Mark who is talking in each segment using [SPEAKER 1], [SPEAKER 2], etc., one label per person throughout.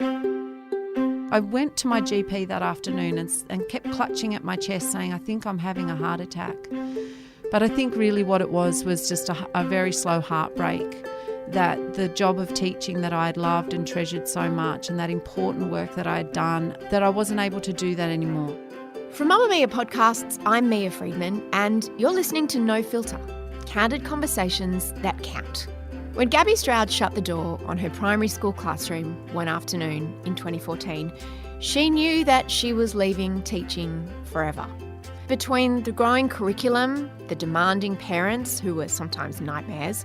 [SPEAKER 1] I went to my GP that afternoon and kept clutching at my chest saying, I think I'm having a heart attack. But I think really what it was just a very slow heartbreak, that the job of teaching that I had loved and treasured so much and that important work that I had done, that I wasn't able to do that anymore.
[SPEAKER 2] From Mamamia Podcasts, I'm Mia Friedman and you're listening to No Filter, candid conversations that count. When Gabbie Stroud shut the door on her primary school classroom one afternoon in 2014, she knew that she was leaving teaching forever. Between the growing curriculum, the demanding parents, who were sometimes nightmares,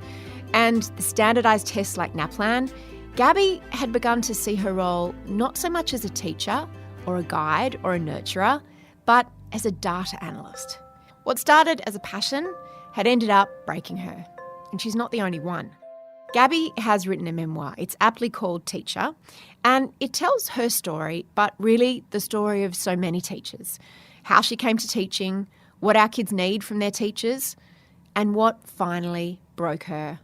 [SPEAKER 2] and the standardised tests like Naplan, Gabbie had begun to see her role not so much as a teacher or a guide or a nurturer, but as a data analyst. What started as a passion had ended up breaking her, and she's not the only one. Gabbie has written a memoir. It's aptly called Teacher, and it tells her story, but really the story of so many teachers. How she came to teaching, what our kids need from their teachers, and what finally broke her.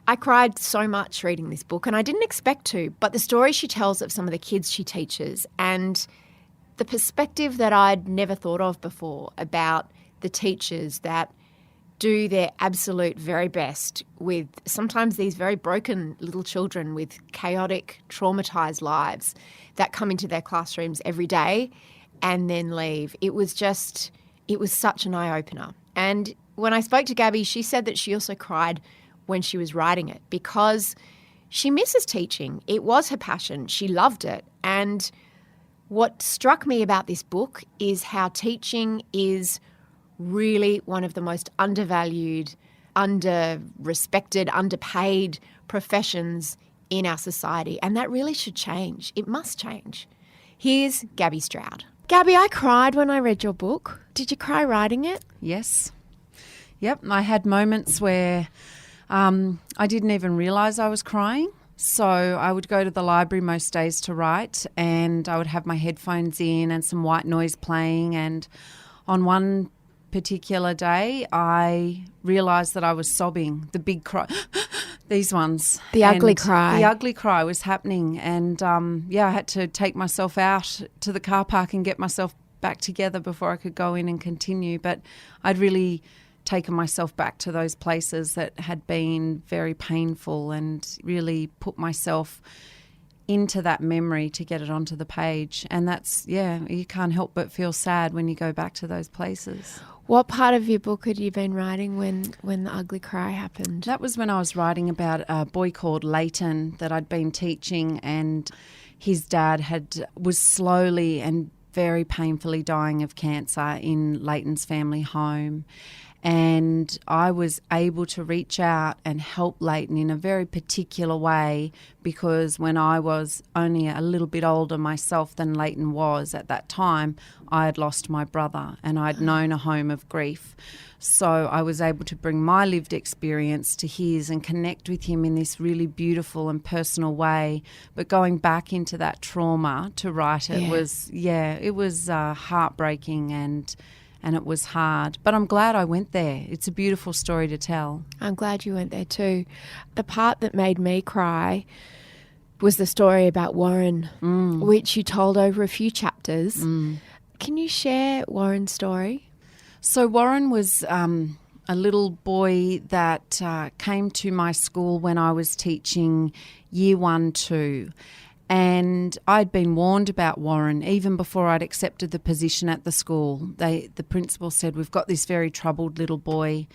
[SPEAKER 2] I cried so much reading this book, and I didn't expect to, but the story she tells of some of the kids she teaches and the perspective that I'd never thought of before about the teachers that do their absolute very best with sometimes these very broken little children with chaotic, traumatised lives that come into their classrooms every day and then leave. It was such an eye-opener. And when I spoke to Gabbie, she said that she also cried when she was writing it because she misses teaching. It was her passion. She loved it. And what struck me about this book is how teaching is really one of the most undervalued, under-respected, underpaid professions in our society. And that really should change. It must change. Here's Gabbie Stroud. Gabbie, I cried when I read your book. Did you cry writing it?
[SPEAKER 1] Yes. Yep. I had moments where I didn't even realise I was crying. So I would go to the library most days to write, and I would have my headphones in and some white noise playing. And on one particular day, I realised that I was sobbing, the big cry, these ones.
[SPEAKER 2] The ugly cry.
[SPEAKER 1] The ugly cry was happening. And, I had to take myself out to the car park and get myself back together before I could go in and continue. But I'd really taken myself back to those places that had been very painful and really put myself into that memory to get it onto the page. And that's, you can't help but feel sad when you go back to those places.
[SPEAKER 2] What part of your book had you been writing when the ugly cry happened?
[SPEAKER 1] That was when I was writing about a boy called Leighton that I'd been teaching, and his dad was slowly and very painfully dying of cancer in Leighton's family home. And I was able to reach out and help Leighton in a very particular way because when I was only a little bit older myself than Leighton was at that time, I had lost my brother and I'd known a home of grief. So I was able to bring my lived experience to his and connect with him in this really beautiful and personal way. But going back into that trauma to write it was heartbreaking and it was hard. But I'm glad I went there. It's a beautiful story to tell.
[SPEAKER 2] I'm glad you went there too. The part that made me cry was the story about Warren, which you told over a few chapters. Can you share Warren's story?
[SPEAKER 1] So Warren was a little boy that came to my school when I was teaching year 1-2. And I'd been warned about Warren even before I'd accepted the position at the school. The principal said, we've got this very troubled little boy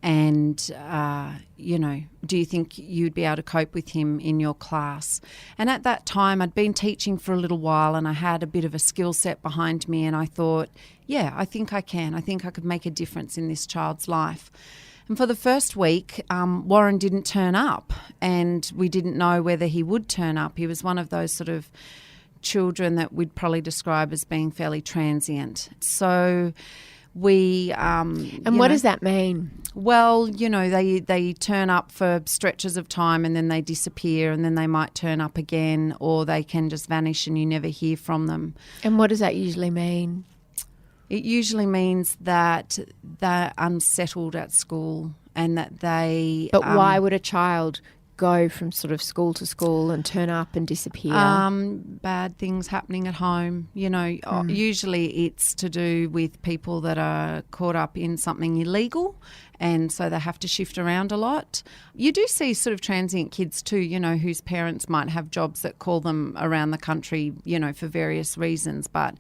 [SPEAKER 1] and, do you think you'd be able to cope with him in your class? And at that time, I'd been teaching for a little while and I had a bit of a skill set behind me and I thought, I think I can. I think I could make a difference in this child's life. And for the first week, Warren didn't turn up and we didn't know whether he would turn up. He was one of those sort of children that we'd probably describe as being fairly transient. So we...
[SPEAKER 2] what does that mean?
[SPEAKER 1] Well, they turn up for stretches of time and then they disappear and then they might turn up again or they can just vanish and you never hear from them.
[SPEAKER 2] And what does that usually mean?
[SPEAKER 1] It usually means that they're unsettled at school and that they...
[SPEAKER 2] But why would a child go from sort of school to school and turn up and disappear?
[SPEAKER 1] Bad things happening at home. Usually it's to do with people that are caught up in something illegal, and so they have to shift around a lot. You do see sort of transient kids too, whose parents might have jobs that call them around the country, for various reasons. But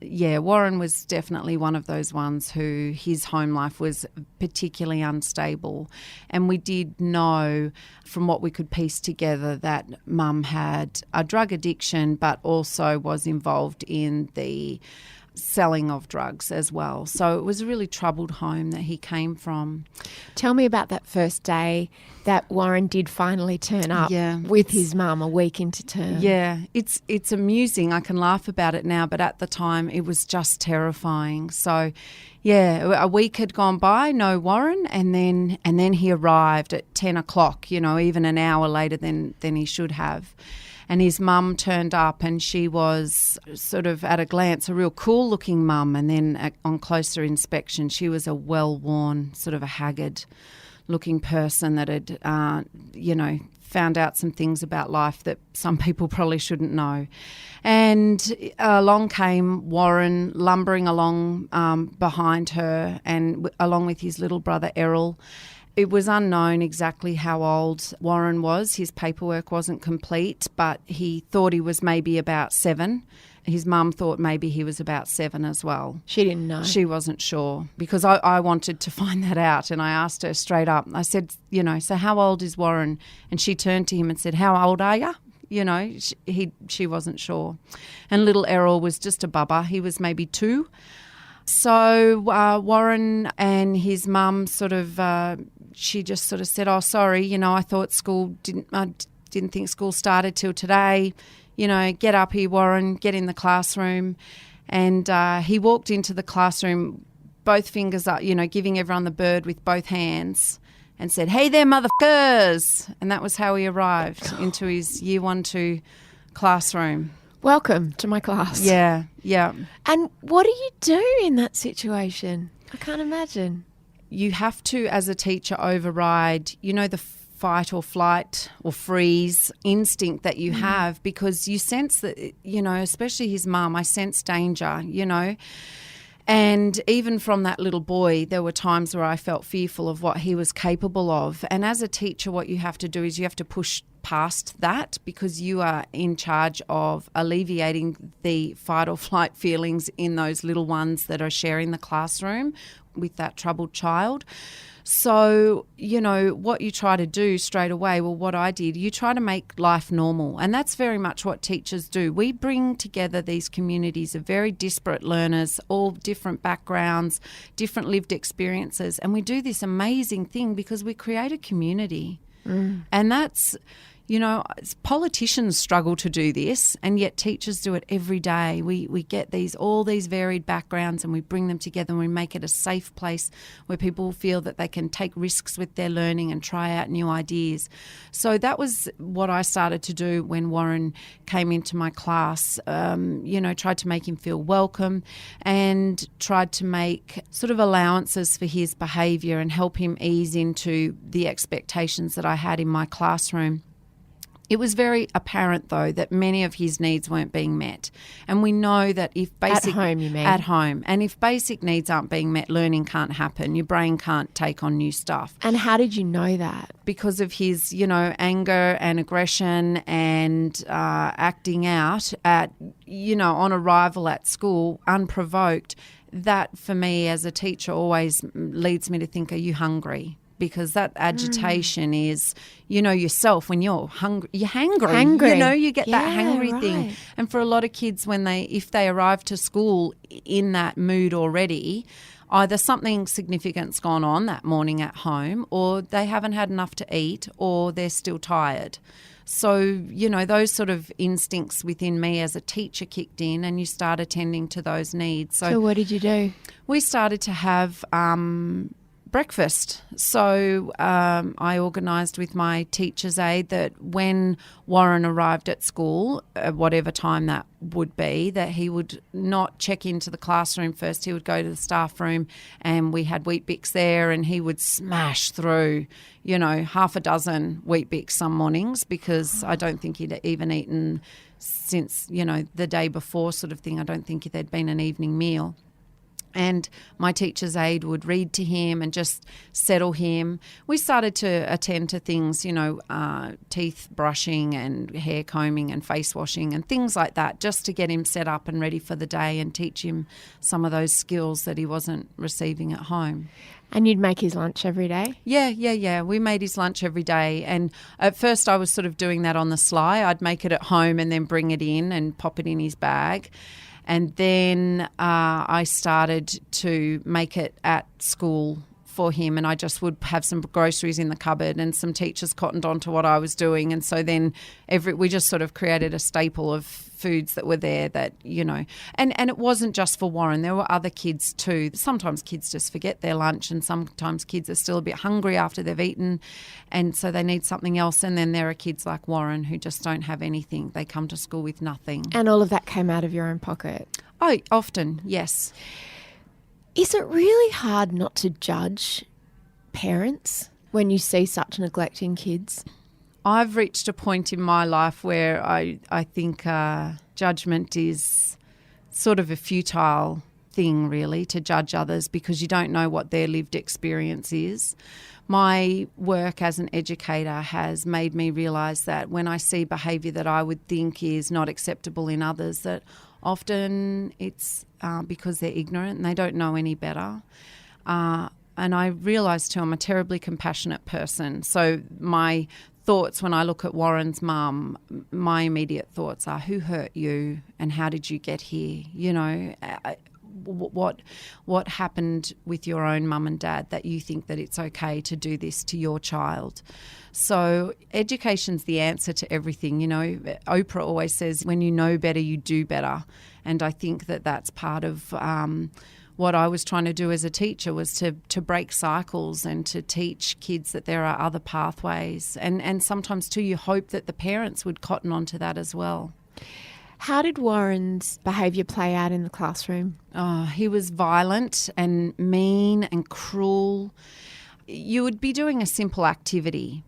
[SPEAKER 1] yeah, Warren was definitely one of those ones who his home life was particularly unstable. And we did know from what we could piece together that Mum had a drug addiction, but also was involved in the selling of drugs as well. So it was a really troubled home that he came from.
[SPEAKER 2] Tell me about that first day that Warren did finally turn up with his mum a week into term.
[SPEAKER 1] Yeah, it's amusing. I can laugh about it now, but at the time it was just terrifying. So yeah, a week had gone by, no Warren, and then he arrived at 10 o'clock, even an hour later than he should have. And his mum turned up, and she was sort of at a glance a real cool-looking mum, and then on closer inspection she was a well-worn, sort of a haggard-looking person that had, found out some things about life that some people probably shouldn't know. And along came Warren, lumbering along behind her, and along with his little brother Errol. It was unknown exactly how old Warren was. His paperwork wasn't complete, but he thought he was maybe about 7. His mum thought maybe he was about 7 as well.
[SPEAKER 2] She didn't know.
[SPEAKER 1] She wasn't sure, because I wanted to find that out, and I asked her straight up. I said, so how old is Warren? And she turned to him and said, how old are you? She wasn't sure. And little Errol was just a bubba. He was maybe 2. So Warren and his mum she just sort of said, oh, sorry, I thought didn't think school started till today. Get up here, Warren, get in the classroom. And he walked into the classroom, both fingers up, giving everyone the bird with both hands, and said, hey there, motherfuckers. And that was how he arrived into his year 1-2 classroom.
[SPEAKER 2] Welcome to my class.
[SPEAKER 1] Yeah.
[SPEAKER 2] And what do you do in that situation? I can't imagine.
[SPEAKER 1] You have to, as a teacher, override, the fight or flight or freeze instinct that you have, because you sense that, especially his mum, I sense danger, And even from that little boy, there were times where I felt fearful of what he was capable of. And as a teacher, what you have to do is you have to push past that, because you are in charge of alleviating the fight or flight feelings in those little ones that are sharing the classroom with that troubled child. So, what you try to do straight away, what I did, you try to make life normal. And that's very much what teachers do. We bring together these communities of very disparate learners, all different backgrounds, different lived experiences. And we do this amazing thing because we create a community. And that's, politicians struggle to do this, and yet teachers do it every day. We get all these varied backgrounds, and we bring them together, and we make it a safe place where people feel that they can take risks with their learning and try out new ideas. So that was what I started to do when Warren came into my class, tried to make him feel welcome, and tried to make sort of allowances for his behaviour and help him ease into the expectations that I had in my classroom. It was very apparent, though, that many of his needs weren't being met. And we know that if basic...
[SPEAKER 2] At home, you mean?
[SPEAKER 1] At home. And if basic needs aren't being met, learning can't happen. Your brain can't take on new stuff.
[SPEAKER 2] And how did you know that?
[SPEAKER 1] Because of his, anger and aggression and acting out at, on arrival at school, unprovoked. That, for me, as a teacher, always leads me to think, are you hungry? Because that agitation is, yourself when you're hungry, you're hangry. You get that hangry thing. And for a lot of kids, if they arrive to school in that mood already, either something significant's gone on that morning at home, or they haven't had enough to eat, or they're still tired. So, those sort of instincts within me as a teacher kicked in, and you start attending to those needs.
[SPEAKER 2] So what did you do?
[SPEAKER 1] We started to have breakfast. So I organised with my teacher's aide that when Warren arrived at school, whatever time that would be, that he would not check into the classroom first. He would go to the staff room, and we had Weet-Bix there, and he would smash through, half a dozen Weet-Bix some mornings, because I don't think he'd even eaten since, the day before sort of thing. I don't think there'd been an evening meal. And my teacher's aide would read to him and just settle him. We started to attend to things, teeth brushing and hair combing and face washing and things like that, just to get him set up and ready for the day and teach him some of those skills that he wasn't receiving at home.
[SPEAKER 2] And you'd make his lunch every day?
[SPEAKER 1] Yeah. We made his lunch every day. And at first I was sort of doing that on the sly. I'd make it at home and then bring it in and pop it in his bag. And then I started to make it at school for him, and I just would have some groceries in the cupboard, and some teachers cottoned on to what I was doing. And so then we just sort of created a staple of foods that were there that, and it wasn't just for Warren. There were other kids too. Sometimes kids just forget their lunch, and sometimes kids are still a bit hungry after they've eaten, and so they need something else. And then there are kids like Warren who just don't have anything. They come to school with nothing.
[SPEAKER 2] And all of that came out of your own pocket?
[SPEAKER 1] Oh, often, yes.
[SPEAKER 2] Is it really hard not to judge parents when you see such neglect in kids?
[SPEAKER 1] I've reached a point in my life where I think judgment is sort of a futile thing, really, to judge others, because you don't know what their lived experience is. My work as an educator has made me realise that when I see behaviour that I would think is not acceptable in others, that often it's because they're ignorant and they don't know any better. And I realise too, I'm a terribly compassionate person. So my thoughts when I look at Warren's mum, my immediate thoughts are, who hurt you and how did you get here? What happened with your own mum and dad that you think that it's okay to do this to your child? So education's the answer to everything. Oprah always says, when you know better, you do better. And I think that that's part of what I was trying to do as a teacher, was to break cycles and to teach kids that there are other pathways. And sometimes too, you hope that the parents would cotton onto that as well.
[SPEAKER 2] How did Warren's behaviour play out in the classroom?
[SPEAKER 1] Oh, he was violent and mean and cruel. You would be doing a simple activity,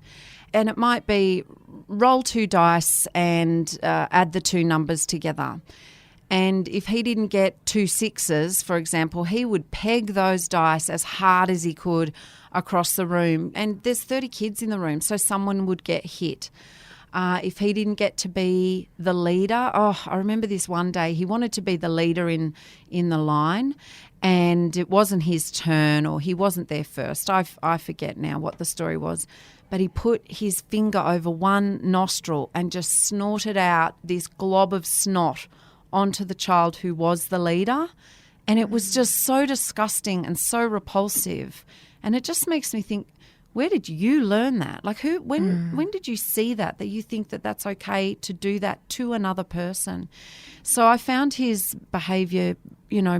[SPEAKER 1] and it might be roll 2 dice and add the 2 numbers together. And if he didn't get 2 6s, for example, he would peg those dice as hard as he could across the room. And there's 30 kids in the room, so someone would get hit. If he didn't get to be the leader, I remember this one day, he wanted to be the leader in the line, and it wasn't his turn, or he wasn't there first. I forget now what the story was, but he put his finger over one nostril and just snorted out this glob of snot onto the child who was the leader. And it was just so disgusting and so repulsive. And it just makes me think, where did you learn that? Like, when did you see that you think that that's okay to do that to another person? So I found his behaviour,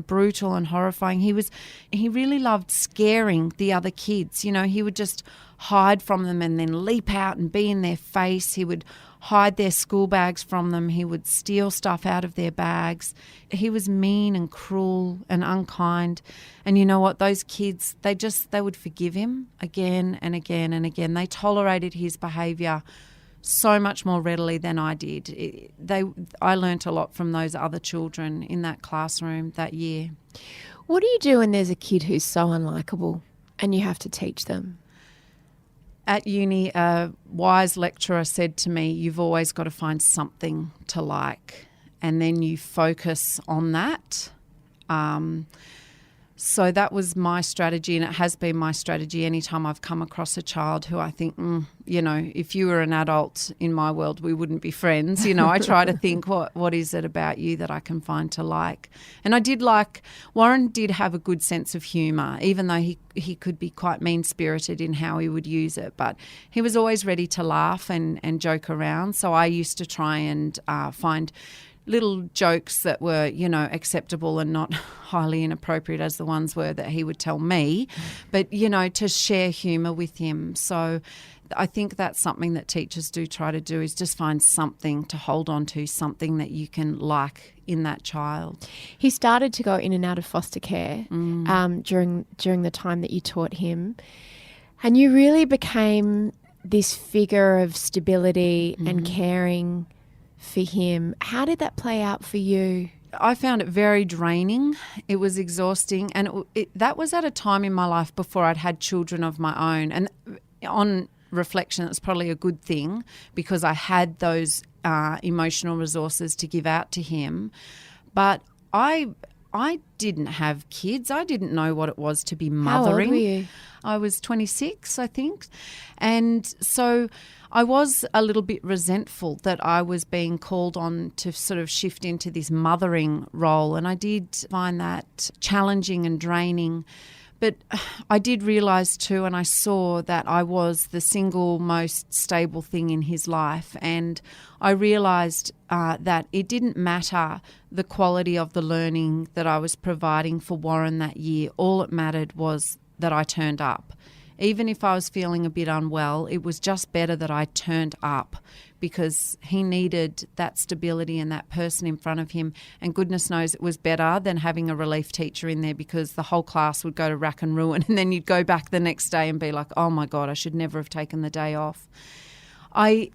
[SPEAKER 1] brutal and horrifying. He really loved scaring the other kids. He would just hide from them and then leap out and be in their face. He would hide their school bags from them. He would steal stuff out of their bags. He was mean and cruel and unkind. And you know what? Those kids, they would forgive him again and again and again. They tolerated his behaviour so much more readily than I did. I learnt a lot from those other children in that classroom that year.
[SPEAKER 2] What do you do when there's a kid who's so unlikable and you have to teach them?
[SPEAKER 1] At uni, a wise lecturer said to me, you've always got to find something to like, and then you focus on that. So that was my strategy, and it has been my strategy anytime I've come across a child who I think, if you were an adult in my world, we wouldn't be friends. I try to think, what is it about you that I can find to like? And Warren did have a good sense of humour, even though he could be quite mean-spirited in how he would use it. But he was always ready to laugh and joke around. So I used to try and find little jokes that were, acceptable and not highly inappropriate as the ones were that he would tell me, but, to share humour with him. So I think that's something that teachers do try to do, is just find something to hold on to, something that you can like in that child.
[SPEAKER 2] He started to go in and out of foster care during the time that you taught him, and you really became this figure of stability and caring for him. How did that play out for you?
[SPEAKER 1] I found it very draining. It was exhausting, and that was at a time in my life before I'd had children of my own. And on reflection, it's probably a good thing, because I had those emotional resources to give out to him. But I didn't have kids. I didn't know what it was to be mothering.
[SPEAKER 2] How old were you?
[SPEAKER 1] I was 26, I think. And so I was a little bit resentful that I was being called on to sort of shift into this mothering role. And I did find that challenging and draining. But I did realise too, and I saw that I was the single most stable thing in his life. And I realised that it didn't matter the quality of the learning that I was providing for Warren that year. All it mattered was that I turned up. Even if I was feeling a bit unwell, it was just better that I turned up, because he needed that stability and that person in front of him. And goodness knows it was better than having a relief teacher in there, because the whole class would go to rack and ruin, and then you'd go back the next day and be like, oh my God, I should never have taken the day off. I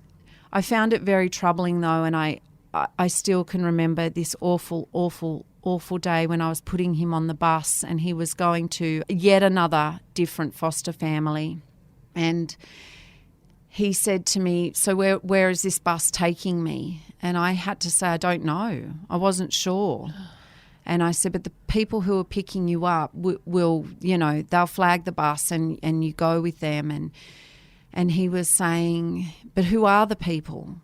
[SPEAKER 1] found it very troubling though, and I still can remember this awful day when I was putting him on the bus and he was going to yet another different foster family. And he said to me, so where is this bus taking me? And I had to say, I don't know. I wasn't sure. And I said, but the people who are picking you up will, they'll flag the bus and you go with them. And he was saying, but who are the people?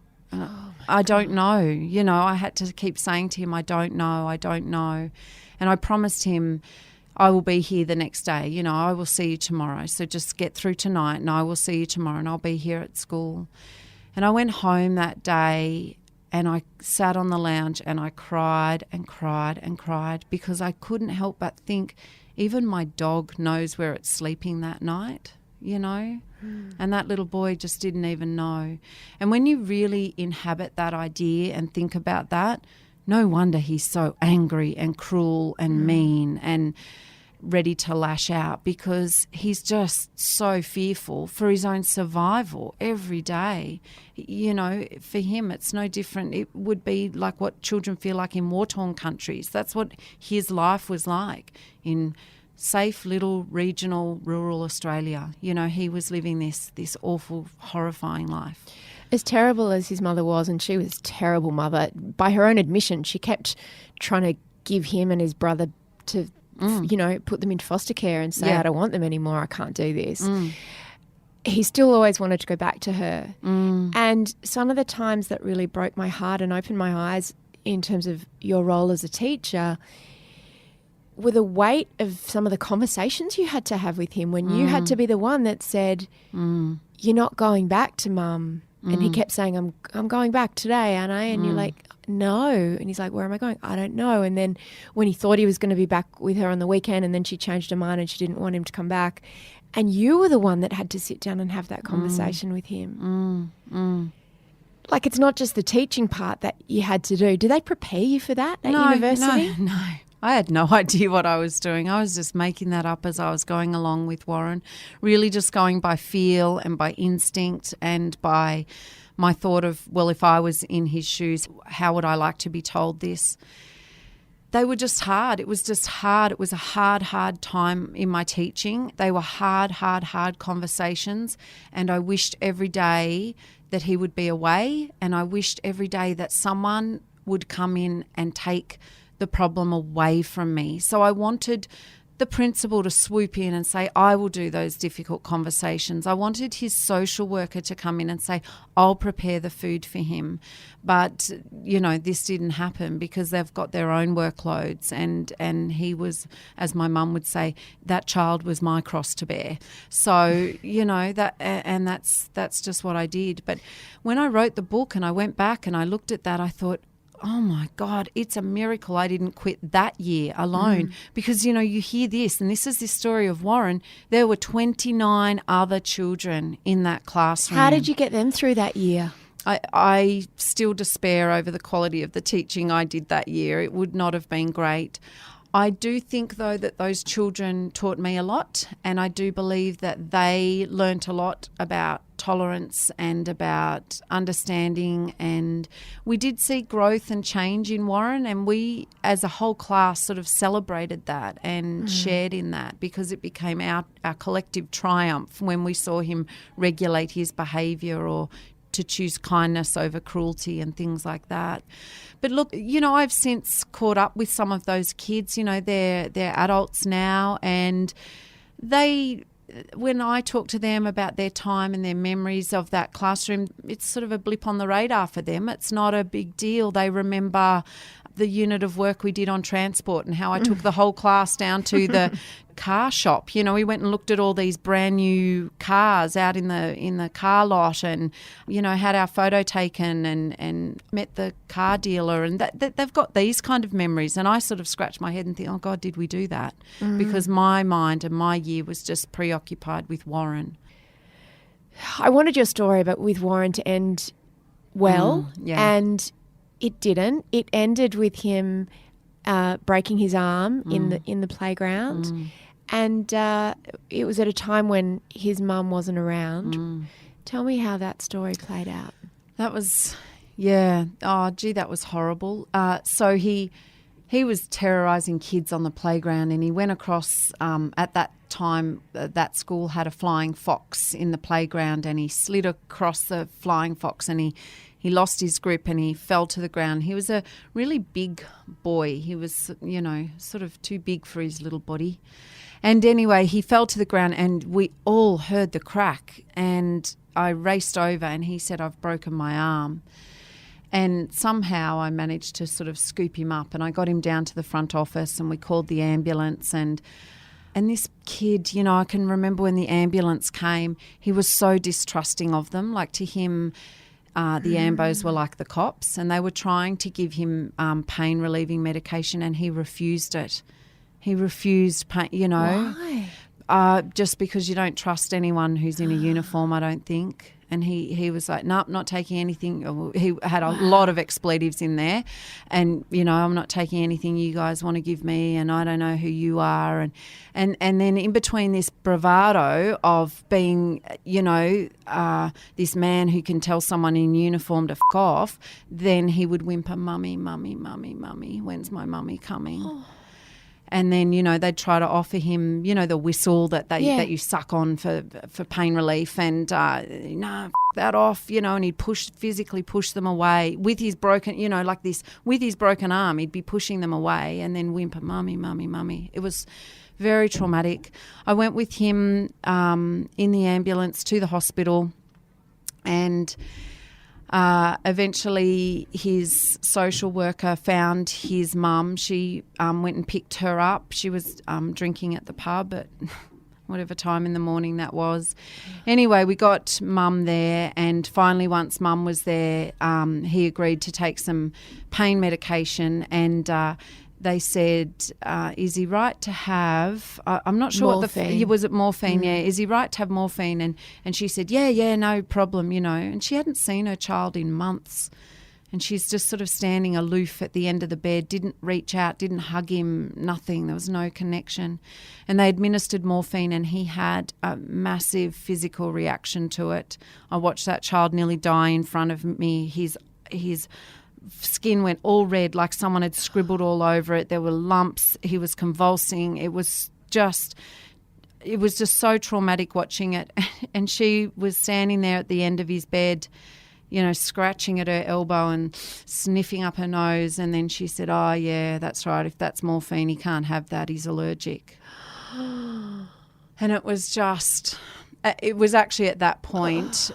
[SPEAKER 1] I don't know. I had to keep saying to him, I don't know. And I promised him I will be here the next day. I will see you tomorrow. So just get through tonight and I will see you tomorrow and I'll be here at school. And I went home that day and I sat on the lounge and I cried and cried and cried, because I couldn't help but think, even my dog knows where it's sleeping that night, And that little boy just didn't even know. And when you really inhabit that idea and think about that, no wonder he's so angry and cruel and mean and ready to lash out, because he's just so fearful for his own survival every day. For him, it's no different. It would be like what children feel like in war-torn countries. That's what his life was like in safe little regional rural Australia. He was living this awful, horrifying life.
[SPEAKER 2] As terrible as his mother was, and she was a terrible mother, by her own admission, she kept trying to give him and his brother to, put them into foster care and say, I don't want them anymore, I can't do this. He still always wanted to go back to her. And some of the times that really broke my heart and opened my eyes in terms of your role as a teacher were the weight of some of the conversations you had to have with him, when you had to be the one that said, you're not going back to Mum. And he kept saying, I'm going back today, aren't I? And you're like, no. And he's like, where am I going? I don't know. And then when he thought he was going to be back with her on the weekend, and then she changed her mind and she didn't want him to come back. And you were the one that had to sit down and have that conversation with him. Like, it's not just the teaching part that you had to do. Do they prepare you for that at university?
[SPEAKER 1] No. I had no idea what I was doing. I was just making that up as I was going along with Warren, really just going by feel and by instinct and by my thought of, well, if I was in his shoes, how would I like to be told this? They were just hard. It was just hard. It was a hard time in my teaching. They were hard conversations, and I wished every day that he would be away, and I wished every day that someone would come in and take the problem away from me. So I wanted the principal to swoop in and say, I will do those difficult conversations. I wanted his social worker to come in and say, I'll prepare the food for him. But, this didn't happen because they've got their own workloads, and he was, as my mum would say, that child was my cross to bear. So, that's just what I did. But when I wrote the book and I went back and I looked at that, I thought, oh my God, it's a miracle I didn't quit that year alone. Because, you hear this, and this is the story of Warren. There were 29 other children in that classroom.
[SPEAKER 2] How did you get them through that year?
[SPEAKER 1] I still despair over the quality of the teaching I did that year. It would not have been great. I do think, though, that those children taught me a lot, and I do believe that they learnt a lot about tolerance and about understanding, and we did see growth and change in Warren, and we as a whole class sort of celebrated that and shared in that, because it became our collective triumph when we saw him regulate his behaviour or to choose kindness over cruelty and things like that. But look, I've since caught up with some of those kids. They're adults now, and when I talk to them about their time and their memories of that classroom, it's sort of a blip on the radar for them. It's not a big deal. They remember the unit of work we did on transport and how I took the whole class down to the car shop. We went and looked at all these brand new cars out in the car lot, and had our photo taken and met the car dealer, and that they've got these kind of memories. And I sort of scratch my head and think, oh God, did we do that? Because my mind and my year was just preoccupied with Warren.
[SPEAKER 2] I wanted your story with Warren to end well, and it didn't. It ended with him breaking his arm in the playground, and it was at a time when his mum wasn't around. Tell me how that story played out.
[SPEAKER 1] That was, that was horrible. So he was terrorising kids on the playground, and he went across, at that time, that school had a flying fox in the playground, and he slid across the flying fox, and he lost his grip and he fell to the ground. He was a really big boy. He was, sort of too big for his little body. And anyway, he fell to the ground and we all heard the crack, and I raced over and he said, I've broken my arm. And somehow I managed to sort of scoop him up, and I got him down to the front office, and we called the ambulance. And this kid, I can remember when the ambulance came, he was so distrusting of them. Like, to him, the ambos were like the cops, and they were trying to give him pain-relieving medication, and he refused it. He refused pain,
[SPEAKER 2] Why?
[SPEAKER 1] Just because you don't trust anyone who's in a uniform, I don't think. And he was like, nope, not taking anything. He had a lot of expletives in there. And, I'm not taking anything you guys want to give me, and I don't know who you are. And then in between this bravado of being, this man who can tell someone in uniform to f*** off, then he would whimper, mummy, mummy, mummy, mummy, when's my mummy coming? Oh. And then, they'd try to offer him, the whistle that you suck on for pain relief, and no, that off, and he'd physically push them away with his broken, like this, with his broken arm, he'd be pushing them away and then whimper, mummy, mummy, mummy. It was very traumatic. I went with him in the ambulance to the hospital, and eventually his social worker found his mum. She went and picked her up. She was drinking at the pub at whatever time in the morning that was. Anyway, we got mum there, and finally once mum was there, he agreed to take some pain medication, and they said, is he right to have, I'm not sure
[SPEAKER 2] morphine.
[SPEAKER 1] Was it morphine? Yeah. Is he right to have morphine? And she said, yeah, no problem, And she hadn't seen her child in months. And she's just sort of standing aloof at the end of the bed, didn't reach out, didn't hug him, nothing. There was no connection. And they administered morphine, and he had a massive physical reaction to it. I watched that child nearly die in front of me. His skin went all red, like someone had scribbled all over it. There were lumps. He was convulsing. It was just so traumatic watching it. And she was standing there at the end of his bed, scratching at her elbow and sniffing up her nose. And then she said, oh, yeah, that's right. If that's morphine, he can't have that. He's allergic. And it was actually at that point,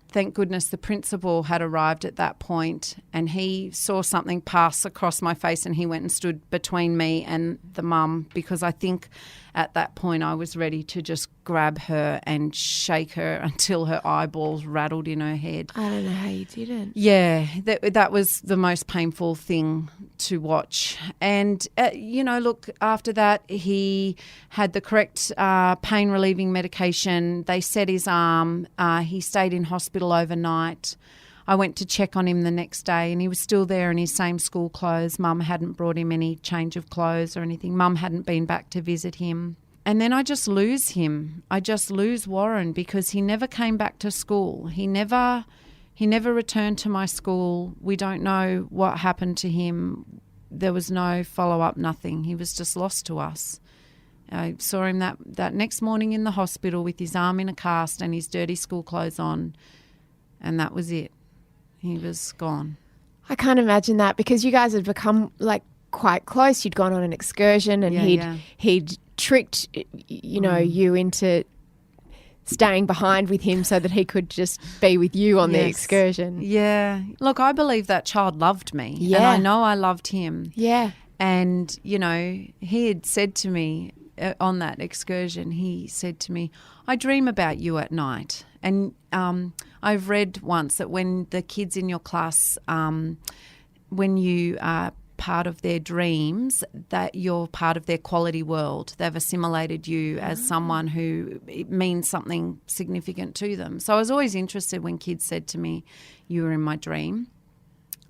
[SPEAKER 1] thank goodness the principal had arrived at that point, and he saw something pass across my face, and he went and stood between me and the mum, because I think at that point I was ready to just grab her and shake her until her eyeballs rattled in her head.
[SPEAKER 2] I don't know how you didn't.
[SPEAKER 1] Yeah, that was the most painful thing to watch. And, look, after that he had the correct pain-relieving medication. They set his arm. He stayed in hospital overnight. I went to check on him the next day and he was still there in his same school clothes. Mum hadn't brought him any change of clothes or anything. Mum hadn't been back to visit him. And then I just lose him. I just lose Warren because he never came back to school. He never returned to my school. We don't know what happened to him. There was no follow-up, nothing. He was just lost to us. I saw him that next morning in the hospital with his arm in a cast and his dirty school clothes on, and that was it. He was gone.
[SPEAKER 2] I can't imagine that because you guys had become like quite close. You'd gone on an excursion and he'd tricked you into staying behind with him so that he could just be with you on the excursion.
[SPEAKER 1] Yeah. Look, I believe that child loved me.
[SPEAKER 2] Yeah.
[SPEAKER 1] And I know I loved him.
[SPEAKER 2] Yeah.
[SPEAKER 1] And, he had said to me on that excursion, he said to me, I dream about you at night. And I've read once that when the kids in your class, when you are part of their dreams, that you're part of their quality world. They've assimilated you as someone who it means something significant to them. So I was always interested when kids said to me, you were in my dream.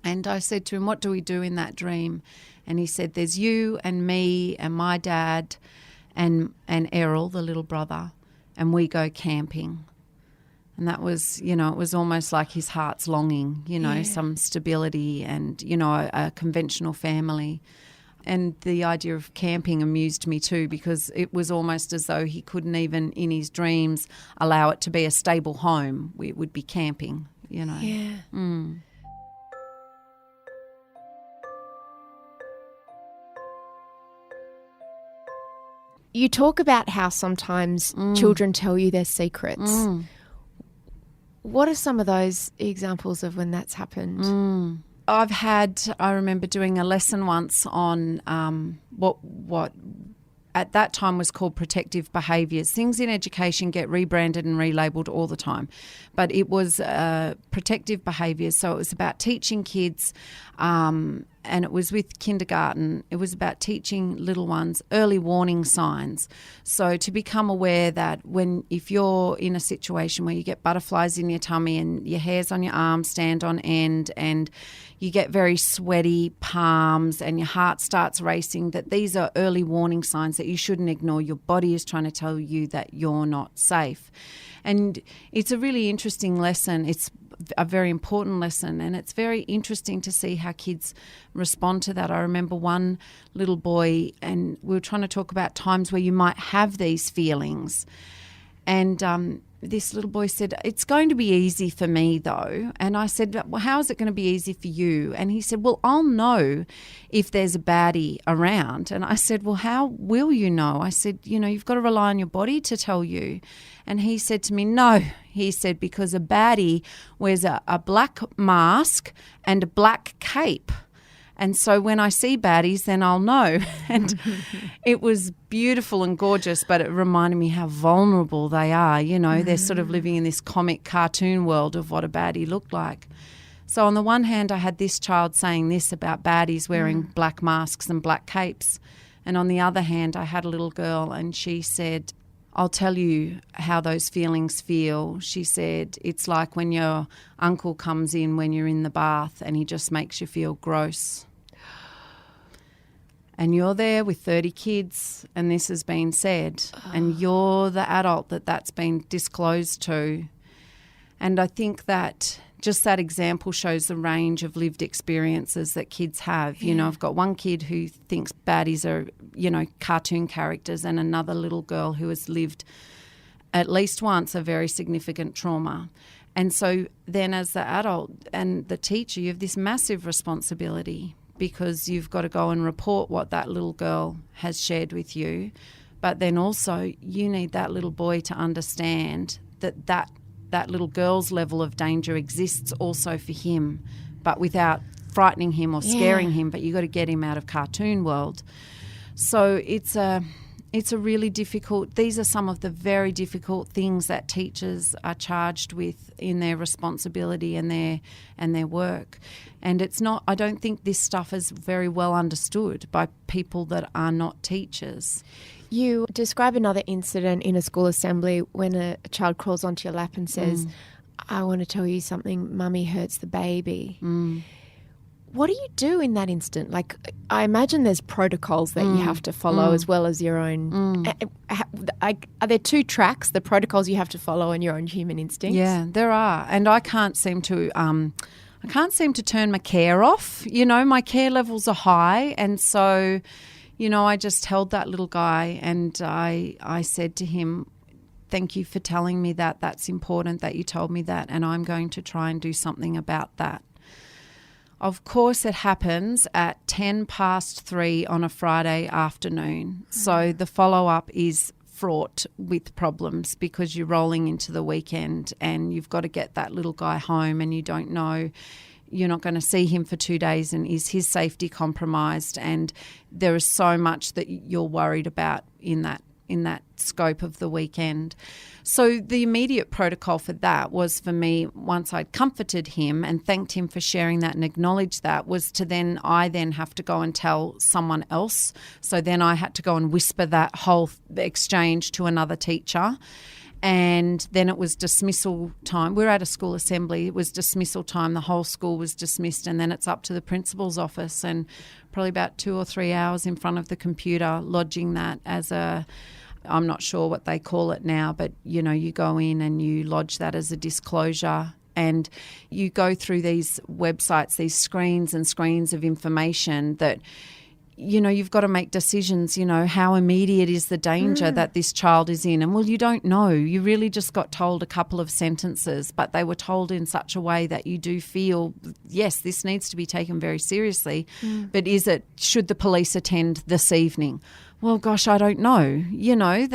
[SPEAKER 1] And I said to him, what do we do in that dream? And he said, there's you and me and my dad and Errol, the little brother, and we go camping. And that was, it was almost like his heart's longing, some stability and, a conventional family. And the idea of camping amused me too because it was almost as though he couldn't even in his dreams allow it to be a stable home. It would be camping,
[SPEAKER 2] Yeah.
[SPEAKER 1] Mm.
[SPEAKER 2] You talk about how sometimes children tell you their secrets.
[SPEAKER 1] Mm.
[SPEAKER 2] What are some of those examples of when that's happened?
[SPEAKER 1] I remember doing a lesson once on what at that time was called protective behaviours. Things in education get rebranded and relabelled all the time. But it was protective behaviours. So it was about teaching kids, and it was with kindergarten. It was about teaching little ones early warning signs. So to become aware that if you're in a situation where you get butterflies in your tummy and your hairs on your arms stand on end and you get very sweaty palms and your heart starts racing, that these are early warning signs that you shouldn't ignore. Your body is trying to tell you that you're not safe. And it's a really interesting lesson. It's a very important lesson, and it's very interesting to see how kids respond to that. I remember one little boy, and we were trying to talk about times where you might have these feelings. And this little boy said, it's going to be easy for me though. And I said, well, how is it going to be easy for you? And he said, well, I'll know if there's a baddie around. And I said, well, how will you know? I said, you've got to rely on your body to tell you. And he said to me, no, he said, because a baddie wears a black mask and a black cape. And so when I see baddies, then I'll know. And it was beautiful and gorgeous, but it reminded me how vulnerable they are. They're sort of living in this comic cartoon world of what a baddie looked like. So on the one hand, I had this child saying this about baddies wearing black masks and black capes. And on the other hand, I had a little girl and she said, I'll tell you how those feelings feel. She said, it's like when your uncle comes in when you're in the bath and he just makes you feel gross. And you're there with 30 kids and this has been said and you're the adult that's been disclosed to. And I think that just that example shows the range of lived experiences that kids have. I've got one kid who thinks baddies are, cartoon characters, and another little girl who has lived at least once a very significant trauma. And so then as the adult and the teacher, you have this massive responsibility because you've got to go and report what that little girl has shared with you. But then also you need that little boy to understand that little girl's level of danger exists also for him, but without frightening him or scaring him, but you've got to get him out of cartoon world. So it's a It's a really difficult, these are some of the very difficult things that teachers are charged with in their responsibility and their work. And it's not, I don't think this stuff is very well understood by people that are not teachers.
[SPEAKER 2] You describe another incident in a school assembly when a child crawls onto your lap and says, I want to tell you something, Mummy hurts the baby. What do you do in that instant? Like, I imagine there's protocols that you have to follow as well as your own. Are there two tracks, the protocols you have to follow and your own human instincts?
[SPEAKER 1] Yeah, there are. And I can't seem to turn my care off. You know, my care levels are high. And so, you know, I just held that little guy and I said to him, thank you for telling me that. That's important that you told me that. And I'm going to try and do something about that. Of course, it happens at 3:10 on a Friday afternoon. So the follow-up is fraught with problems because you're rolling into the weekend and you've got to get that little guy home and you don't know, you're not going to see him for 2 days and is his safety compromised? And there is so much that you're worried about in that scope of the weekend. So the immediate protocol for that was for me, once I'd comforted him and thanked him for sharing that and acknowledged that, was to then have to go and tell someone else. So then I had to go and whisper that whole exchange to another teacher. And then it was dismissal time. We're at a school assembly. It was dismissal time. The whole school was dismissed, and then it's up to the principal's office and probably about 2 or 3 hours in front of the computer lodging that as I'm not sure what they call it now, but, you know, you go in and you lodge that as a disclosure and you go through these websites, these screens and screens of information that, you know, you've got to make decisions, you know, how immediate is the danger that this child is in? And, well, you don't know. You really just got told a couple of sentences, but they were told in such a way that you do feel, yes, this needs to be taken very seriously, but should the police attend this evening? Well, gosh, I don't know. You know,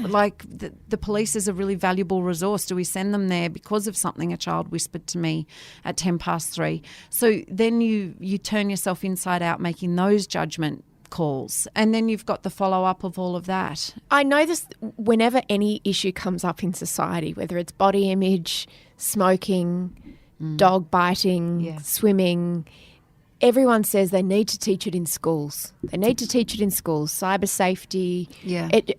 [SPEAKER 1] like the police is a really valuable resource. Do we send them there because of something a child whispered to me at 3:10? So then you turn yourself inside out making those judgment calls, and then you've got the follow-up of all of that.
[SPEAKER 2] I know this whenever any issue comes up in society, whether it's body image, smoking, dog biting, swimming, everyone says they need to teach it in schools. They need to teach it in schools. Cyber safety,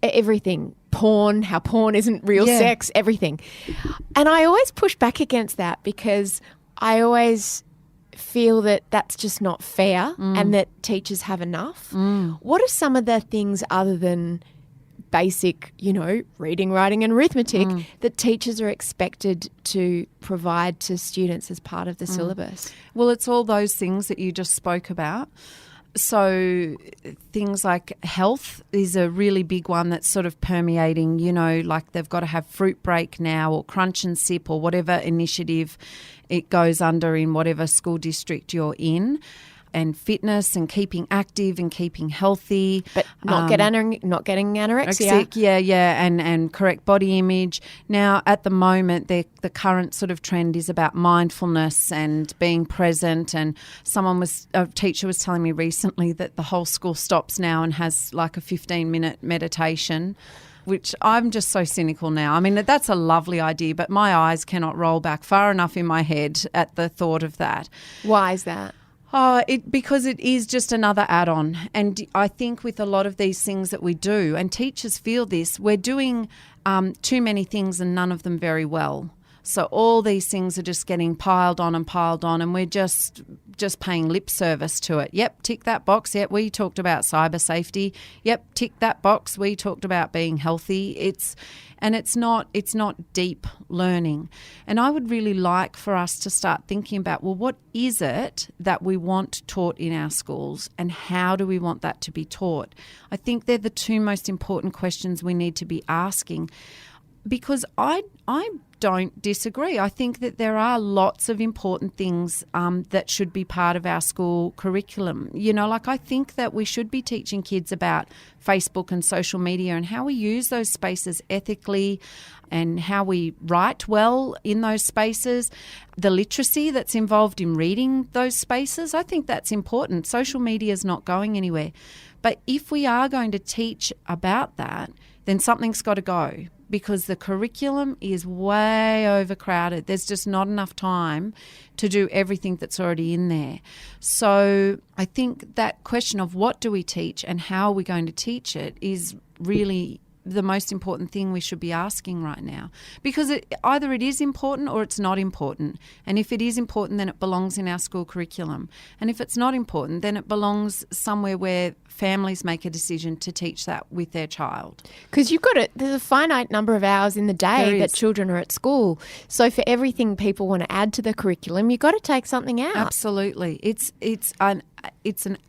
[SPEAKER 2] everything. Porn, how porn isn't real sex, everything. And I always push back against that because I always feel that that's just not fair and that teachers have enough. What are some of the things other than basic, you know, reading, writing and arithmetic that teachers are expected to provide to students as part of the syllabus?
[SPEAKER 1] Well, it's all those things that you just spoke about. So things like health is a really big one that's sort of permeating, you know, like they've got to have fruit break now or crunch and sip or whatever initiative it goes under in whatever school district you're in. And fitness and keeping active and keeping healthy.
[SPEAKER 2] But not getting anorexia.
[SPEAKER 1] And correct body image. Now, at the moment, the current sort of trend is about mindfulness and being present. And a teacher was telling me recently that the whole school stops now and has like a 15-minute meditation, which I'm just so cynical now. I mean, that's a lovely idea, but my eyes cannot roll back far enough in my head at the thought of that.
[SPEAKER 2] Why is that?
[SPEAKER 1] Because it is just another add-on. And I think with a lot of these things that we do, and teachers feel this, we're doing too many things and none of them very well. So all these things are just getting piled on and we're just paying lip service to it. Yep, tick that box. Yep, we talked about cyber safety. Yep, tick that box. We talked about being healthy. It's not deep learning. And I would really like for us to start thinking about, well, what is it that we want taught in our schools and how do we want that to be taught? I think they're the two most important questions we need to be asking, because I don't disagree. I think that there are lots of important things that should be part of our school curriculum. You know, like I think that we should be teaching kids about Facebook and social media and how we use those spaces ethically and how we write well in those spaces, the literacy that's involved in reading those spaces. I think that's important. Social media is not going anywhere. But if we are going to teach about that, then something's got to go, because the curriculum is way overcrowded. There's just not enough time to do everything that's already in there. So I think that question of what do we teach and how are we going to teach it is really the most important thing we should be asking right now, because either it is important or it's not important. And if it is important, then it belongs in our school curriculum. And if it's not important, then it belongs somewhere where families make a decision to teach that with their child.
[SPEAKER 2] Because there's a finite number of hours in the day that children are at school. So for everything people want to add to the curriculum, you've got to take something out.
[SPEAKER 1] Absolutely. It's an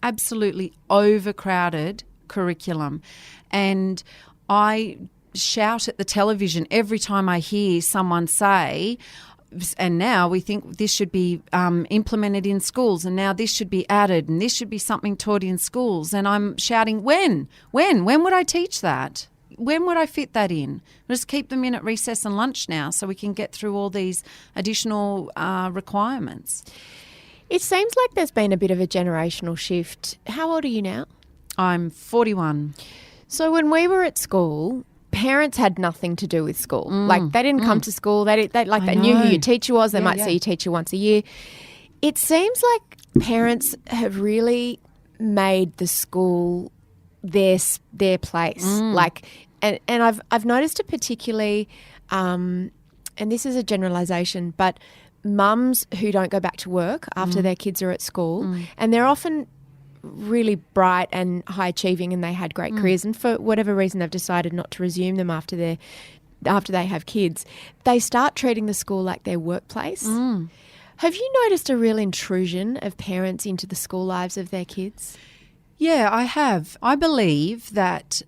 [SPEAKER 1] absolutely overcrowded curriculum. And I shout at the television every time I hear someone say, and now we think this should be implemented in schools, and now this should be added, and this should be something taught in schools. And I'm shouting, when would I teach that? When would I fit that in? Just keep them in at recess and lunch now so we can get through all these additional requirements.
[SPEAKER 2] It seems like there's been a bit of a generational shift. How old are you now?
[SPEAKER 1] I'm 41.
[SPEAKER 2] So when we were at school, parents had nothing to do with school. Like they didn't come to school. They knew who your teacher was. They might see your teacher once a year. It seems like parents have really made the school their place. Like, and I've noticed it particularly, and this is a generalisation, but mums who don't go back to work after their kids are at school, and they're often really bright and high achieving and they had great careers, and for whatever reason they've decided not to resume them after they have kids, they start treating the school like their workplace. Have you noticed a real intrusion of parents into the school lives of their kids?
[SPEAKER 1] Yeah, I have. I believe that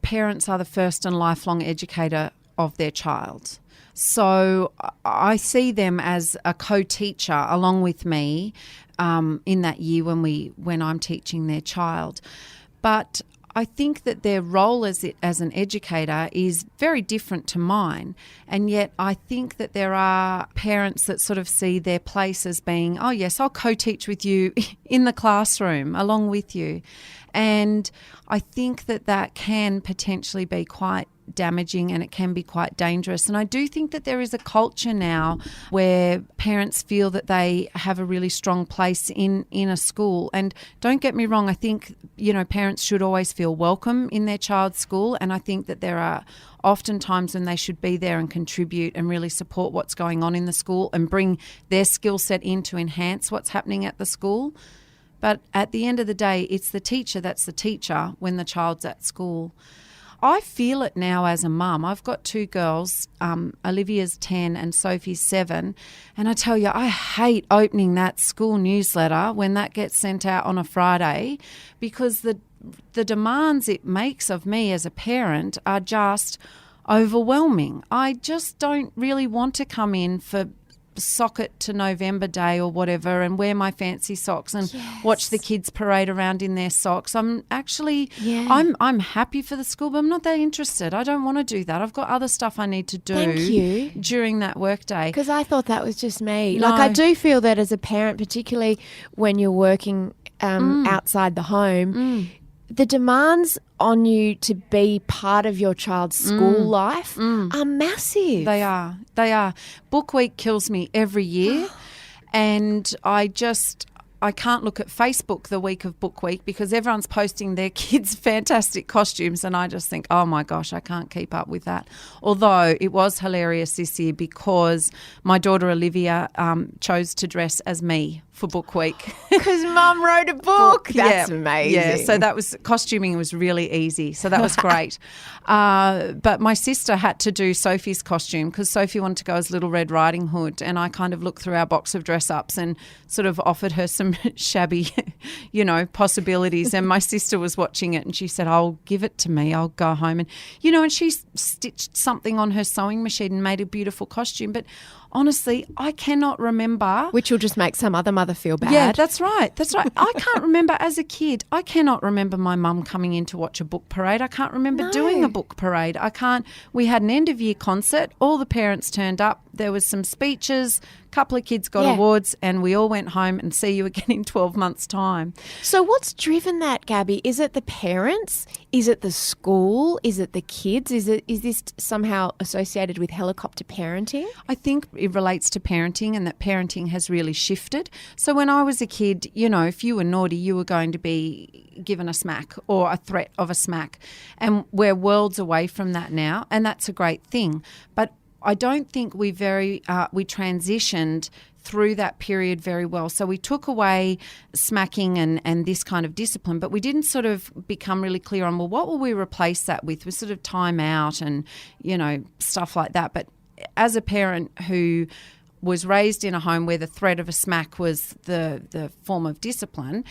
[SPEAKER 1] parents are the first and lifelong educator of their child. So I see them as a co-teacher along with me in that year when I'm teaching their child. But I think that their role as an educator is very different to mine, and yet I think that there are parents that sort of see their place as being, oh yes, I'll co-teach with you in the classroom along with you. And I think that can potentially be quite damaging and it can be quite dangerous. And I do think that there is a culture now where parents feel that they have a really strong place in a school. And don't get me wrong, I think, parents should always feel welcome in their child's school, and I think that there are often times when they should be there and contribute and really support what's going on in the school and bring their skill set in to enhance what's happening at the school. But at the end of the day, it's the teacher that's the teacher when the child's at school. I feel it now as a mum. I've got two girls, Olivia's 10 and Sophie's 7, and I tell you, I hate opening that school newsletter when that gets sent out on a Friday, because the demands it makes of me as a parent are just overwhelming. I just don't really want to come in for socket to November Day or whatever and wear my fancy socks and watch the kids parade around in their socks. I'm actually, I'm happy for the school, but I'm not that interested. I don't want to do that. I've got other stuff I need to do during that work day.
[SPEAKER 2] Because I thought that was just me. No. Like I do feel that as a parent, particularly when you're working outside the home, the demands on you to be part of your child's school life are massive.
[SPEAKER 1] They are. Book week kills me every year, and I can't look at Facebook the week of book week because everyone's posting their kids' fantastic costumes, and I just think, oh my gosh, I can't keep up with that. Although it was hilarious this year because my daughter Olivia chose to dress as me for book week.
[SPEAKER 2] Because Mum wrote a book. That's amazing.
[SPEAKER 1] Yeah, so that was, costuming was really easy. So that was great. But my sister had to do Sophie's costume because Sophie wanted to go as Little Red Riding Hood, and I kind of looked through our box of dress-ups and sort of offered her some shabby, possibilities. And my sister was watching it and she said, "I'll give it to me. I'll go home." And, and she stitched something on her sewing machine and made a beautiful costume. But honestly, I cannot remember.
[SPEAKER 2] Which will just make some other mother feel bad.
[SPEAKER 1] Yeah, that's right. I can't remember as a kid. I cannot remember my mum coming in to watch a book parade. I can't remember doing a book parade. We had an end of year concert. All the parents turned up. There was some speeches. A couple of kids got awards, and we all went home and see you again in 12 months' time.
[SPEAKER 2] So what's driven that, Gabbie? Is it the parents? Is it the school? Is it the kids? Is this somehow associated with helicopter parenting?
[SPEAKER 1] I think it relates to parenting, and that parenting has really shifted. So when I was a kid, if you were naughty, you were going to be given a smack or a threat of a smack. And we're worlds away from that now, and that's a great thing. But I don't think we transitioned through that period very well. So we took away smacking and this kind of discipline, but we didn't sort of become really clear on, well, what will we replace that with? We sort of time out and, stuff like that. But as a parent who was raised in a home where the threat of a smack was the form of discipline,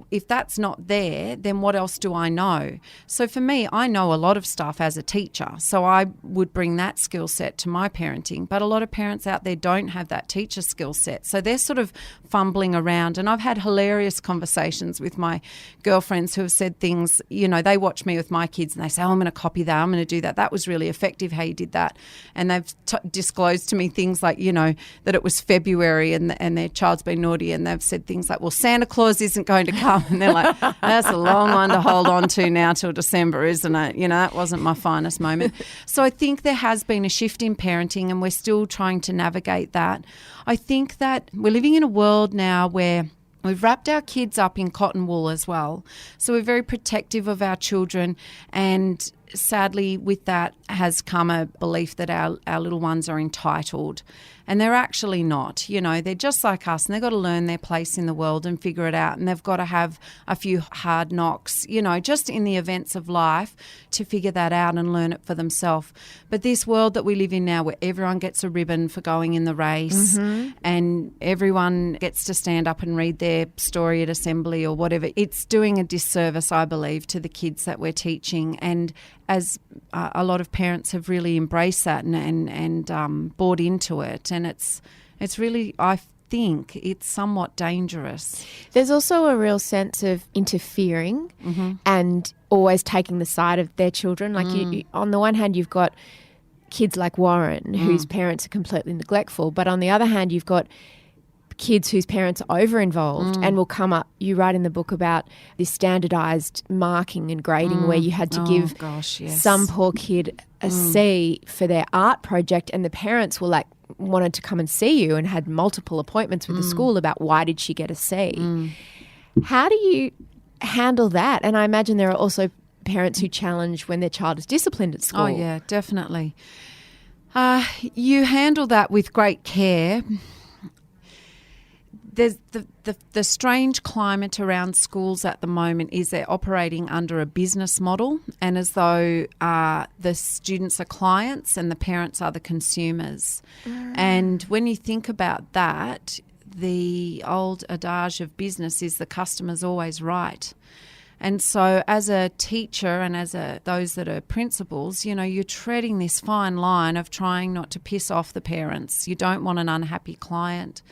[SPEAKER 1] if that's not there, then what else do I know? So for me, I know a lot of stuff as a teacher, so I would bring that skill set to my parenting. But a lot of parents out there don't have that teacher skill set, so they're sort of fumbling around. And I've had hilarious conversations with my girlfriends who have said things, they watch me with my kids and they say, "Oh, I'm going to copy that, I'm going to do that. That was really effective how you did that." And they've disclosed to me things like, that it was February and their child's been naughty, and they've said things like, "Well, Santa Claus isn't going to come." And they're like, "That's a long one to hold on to now till December, isn't it? That wasn't my finest moment." So I think there has been a shift in parenting, and we're still trying to navigate that. I think that we're living in a world now where we've wrapped our kids up in cotton wool as well. So we're very protective of our children, and sadly with that has come a belief that our little ones are entitled. And they're actually not. They're just like us, and they've got to learn their place in the world and figure it out. And they've got to have a few hard knocks, just in the events of life to figure that out and learn it for themselves. But this world that we live in now, where everyone gets a ribbon for going in the race and everyone gets to stand up and read their story at assembly or whatever, it's doing a disservice, I believe, to the kids that we're teaching. And as a lot of parents have really embraced that and bought into it. And it's really, I think, it's somewhat dangerous.
[SPEAKER 2] There's also a real sense of interfering and always taking the side of their children. Like you, on the one hand, you've got kids like Warren, whose parents are completely neglectful. But on the other hand, you've got kids whose parents are over-involved and will come up. You write in the book about this standardised marking and grading where you had to give some poor kid a C for their art project, and the parents were like, wanted to come and see you and had multiple appointments with the school about why did she get a C. How do you handle that? And I imagine there are also parents who challenge when their child is disciplined at school.
[SPEAKER 1] Oh, yeah, definitely. You handle that with great care. There's the strange climate around schools at the moment is they're operating under a business model, and as though the students are clients and the parents are the consumers. And when you think about that, the old adage of business is the customer's always right. And so as a teacher and as those that are principals, you're treading this fine line of trying not to piss off the parents. You don't want an unhappy client.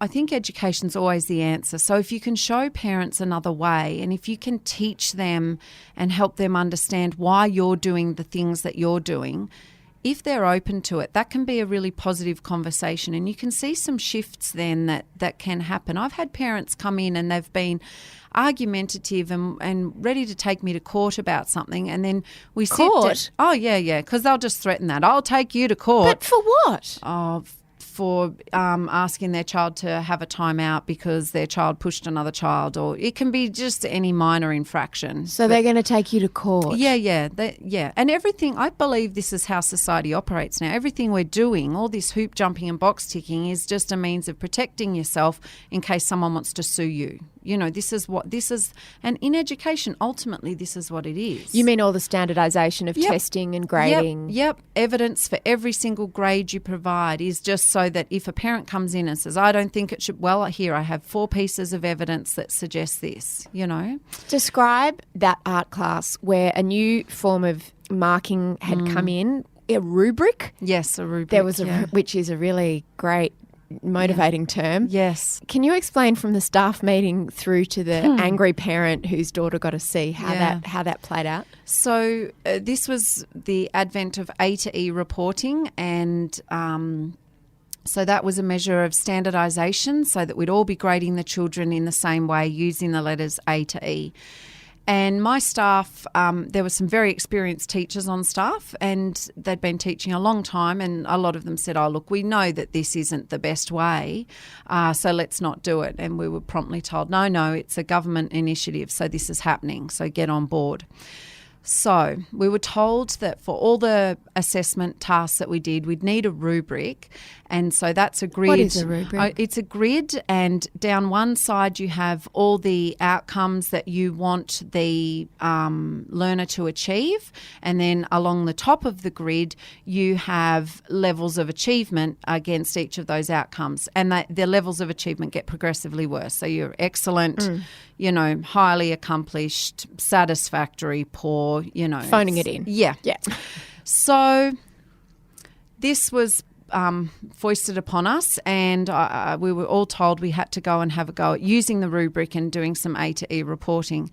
[SPEAKER 1] I think education's always the answer. So if you can show parents another way, and if you can teach them and help them understand why you're doing the things that you're doing, if they're open to it, that can be a really positive conversation, and you can see some shifts then that can happen. I've had parents come in and they've been argumentative and ready to take me to court about something, and then we
[SPEAKER 2] Court?
[SPEAKER 1] sit down. Oh, yeah, because they'll just threaten that. I'll take you to court.
[SPEAKER 2] But for what?
[SPEAKER 1] Oh, for asking their child to have a timeout because their child pushed another child, or it can be just any minor infraction.
[SPEAKER 2] So they're going to take you to court?
[SPEAKER 1] Yeah. And everything, I believe this is how society operates now. Everything we're doing, all this hoop jumping and box ticking, is just a means of protecting yourself in case someone wants to sue you. This is what this is. And in education, ultimately, this is what it is.
[SPEAKER 2] You mean all the standardisation of testing and grading?
[SPEAKER 1] Yep. Evidence for every single grade you provide is just so that if a parent comes in and says, I don't think it should, well, here I have 4 pieces of evidence that suggest this,
[SPEAKER 2] Describe that art class where a new form of marking had come in, a rubric.
[SPEAKER 1] Yes, a rubric.
[SPEAKER 2] There was which is a really great motivating term.
[SPEAKER 1] Yes.
[SPEAKER 2] Can you explain from the staff meeting through to the angry parent whose daughter got a C how that played out?
[SPEAKER 1] So this was the advent of A to E reporting, and so that was a measure of standardisation so that we'd all be grading the children in the same way using the letters A to E. And my staff, there were some very experienced teachers on staff, and they'd been teaching a long time, and a lot of them said, oh, look, we know that this isn't the best way, so let's not do it. And we were promptly told, no, it's a government initiative, so this is happening, so get on board. So we were told that for all the assessment tasks that we did, we'd need a rubric. And so that's a grid.
[SPEAKER 2] What is a rubric?
[SPEAKER 1] It's a grid, and down one side you have all the outcomes that you want the learner to achieve. And then along the top of the grid, you have levels of achievement against each of those outcomes. And the levels of achievement get progressively worse. So you're excellent, highly accomplished, satisfactory, poor,
[SPEAKER 2] Phoning it in.
[SPEAKER 1] Yeah. So this was foisted upon us, and we were all told we had to go and have a go at using the rubric and doing some A to E reporting.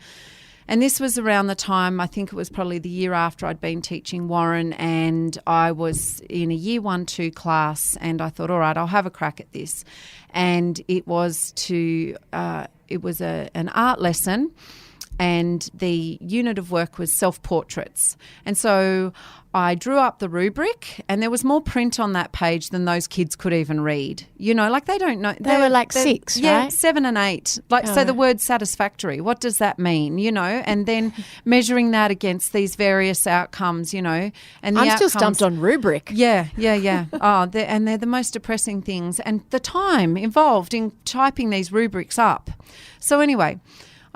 [SPEAKER 1] And this was around the time, I think it was probably the year after I'd been teaching Warren, and I was in a year 1-2 class, and I thought, all right, I'll have a crack at this. And it was an art lesson, and the unit of work was self-portraits. And so I drew up the rubric, and there was more print on that page than those kids could even read. They don't know.
[SPEAKER 2] They were like 6,
[SPEAKER 1] yeah,
[SPEAKER 2] right?
[SPEAKER 1] 7 and 8. So the word satisfactory, what does that mean, And then measuring that against these various outcomes, And
[SPEAKER 2] I'm still stumped on rubric.
[SPEAKER 1] Yeah. And they're the most depressing things. And the time involved in typing these rubrics up. So anyway,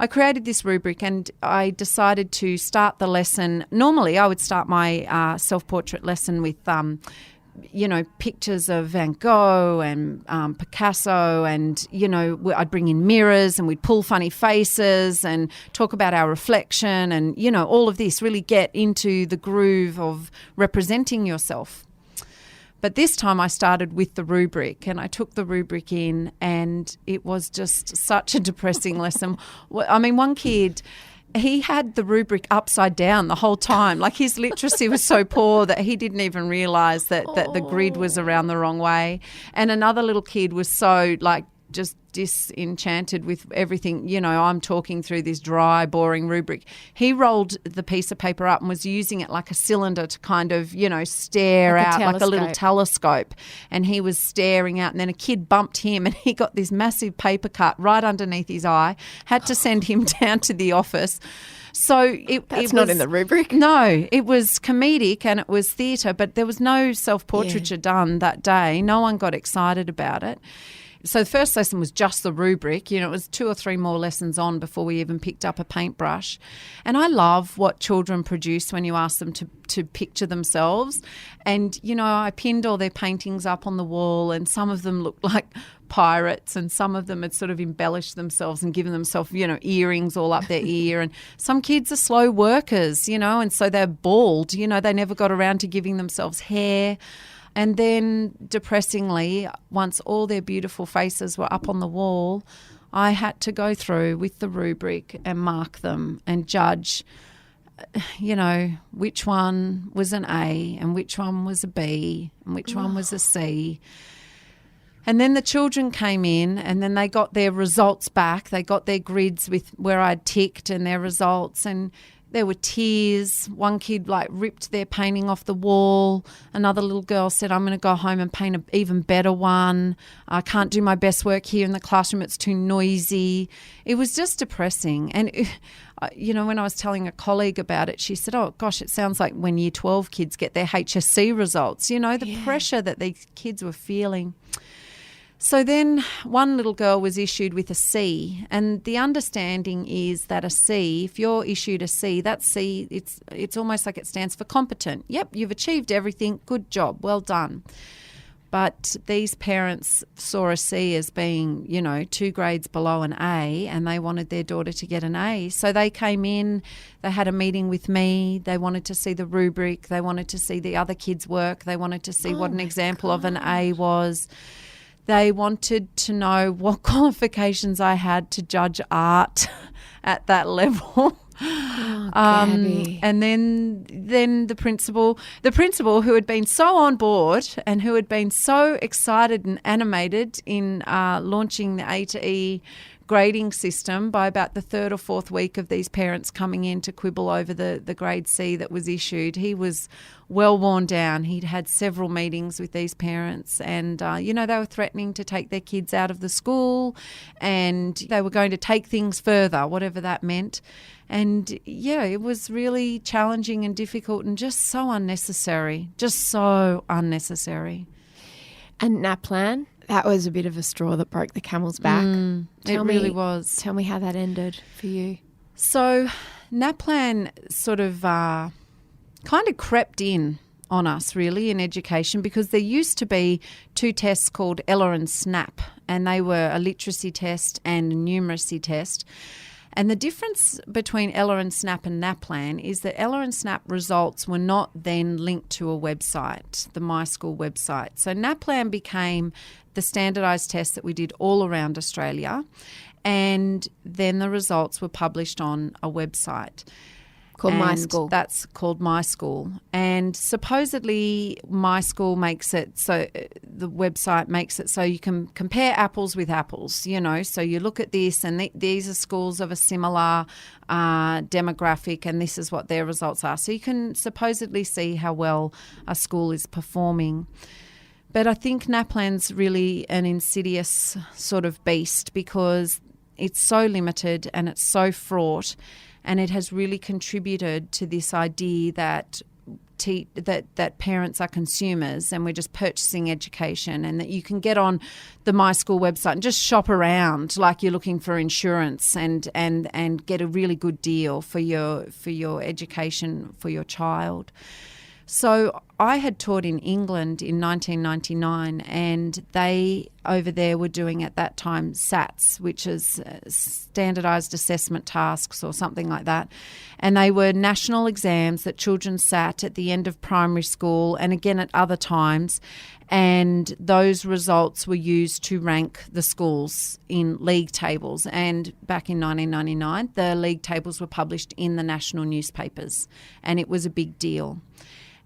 [SPEAKER 1] I created this rubric, and I decided to start the lesson. Normally, I would start my self-portrait lesson with, pictures of Van Gogh and Picasso, and, I'd bring in mirrors and we'd pull funny faces and talk about our reflection and, all of this, really get into the groove of representing yourself. But this time I started with the rubric, and I took the rubric in, and it was just such a depressing lesson. I mean, one kid, he had the rubric upside down the whole time. Like, his literacy was so poor that he didn't even realise that the grid was around the wrong way. And another little kid was so, just disenchanted with everything. I'm talking through this dry, boring rubric. He rolled the piece of paper up and was using it like a cylinder to kind of, stare out like a little telescope. And he was staring out, and then a kid bumped him, and he got this massive paper cut right underneath his eye, had to send him down to the office. So
[SPEAKER 2] That's not in the rubric.
[SPEAKER 1] No, it was comedic and it was theatre, but there was no self-portraiture done that day. No one got excited about it. So the first lesson was just the rubric. It was 2 or 3 more lessons on before we even picked up a paintbrush. And I love what children produce when you ask them to picture themselves. And, I pinned all their paintings up on the wall, and some of them looked like pirates, and some of them had sort of embellished themselves and given themselves, earrings all up their ear. And some kids are slow workers, and so they're bald. They never got around to giving themselves hair. And then, depressingly, once all their beautiful faces were up on the wall, I had to go through with the rubric and mark them and judge, which one was an A and which one was a B and which one was a C. And then the children came in, and then they got their results back. They got their grids with where I'd ticked and their results, and There were tears. One kid ripped their painting off the wall. Another little girl said, I'm going to go home and paint an even better one. I can't do my best work here in the classroom. It's too noisy. It was just depressing. And, when I was telling a colleague about it, she said, oh, gosh, it sounds like when Year 12 kids get their HSC results, the pressure that these kids were feeling. So then one little girl was issued with a C, and the understanding is that a C, if you're issued a C, that C, it's almost like it stands for competent. Yep, you've achieved everything. Good job. Well done. But these parents saw a C as being, 2 grades below an A, and they wanted their daughter to get an A. So they came in, they had a meeting with me, they wanted to see the rubric, they wanted to see the other kids' work, they wanted to see what an example of an A was. They wanted to know what qualifications I had to judge art at that level.
[SPEAKER 2] Oh, Gabbie.
[SPEAKER 1] And then the principal who had been so on board and who had been so excited and animated in launching the A to E grading system, by about the 3rd or 4th week of these parents coming in to quibble over the grade C that was issued, he was well worn down. He'd had several meetings with these parents, and they were threatening to take their kids out of the school, and they were going to take things further, whatever that meant. And it was really challenging and difficult and just so unnecessary.
[SPEAKER 2] And Naplan, that was a bit of a straw that broke the camel's back.
[SPEAKER 1] It really was.
[SPEAKER 2] Tell me how that ended for you.
[SPEAKER 1] So Naplan sort of kind of crept in on us, really, in education, because there used to be 2 tests called Ella and Snap, and they were a literacy test and a numeracy test. And the difference between Ella and Snap and Naplan is that Ella and Snap results were not then linked to a website, the My School website. So Naplan became the standardised test that we did all around Australia, and then the results were published on a website.
[SPEAKER 2] Called My School.
[SPEAKER 1] That's called My School. And supposedly My School makes it so, the website makes it so you can compare apples with apples, So you look at this and these are schools of a similar demographic, and this is what their results are. So you can supposedly see how well a school is performing. But I think Naplan's really an insidious sort of beast, because it's so limited and it's so fraught. And it has really contributed to this idea that that parents are consumers and we're just purchasing education, and that you can get on the My School website and just shop around like you're looking for insurance and get a really good deal for your education for your child. So I had taught in England in 1999, and they over there were doing at that time SATs, which is standardised assessment tasks or something like that. And they were national exams that children sat at the end of primary school and again at other times. And those results were used to rank the schools in league tables. And back in 1999, the league tables were published in the national newspapers, and it was a big deal.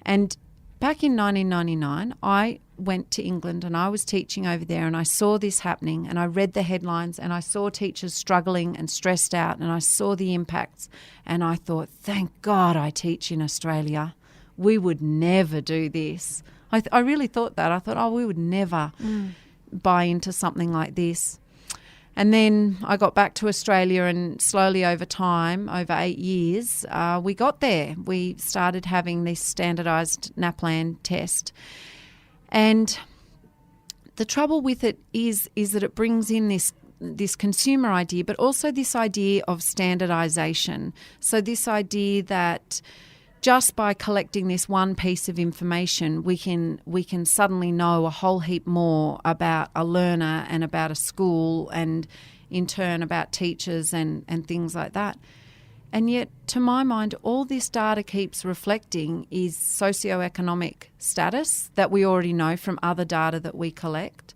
[SPEAKER 1] And back in 1999, I went to England and I was teaching over there, and I saw this happening, and I read the headlines, and I saw teachers struggling and stressed out, and I saw the impacts, and I thought, thank God I teach in Australia. We would never do this. I really thought that. I thought, we would never buy into something like this. And then I got back to Australia, and slowly over time, over 8 years, we got there. We started having this standardised Naplan test. And the trouble with it is that it brings in this consumer idea, but also this idea of standardisation. So this idea that just by collecting this one piece of information, we can suddenly know a whole heap more about a learner and about a school, and in turn about teachers and things like that. And yet, to my mind, all this data keeps reflecting is socioeconomic status that we already know from other data that we collect.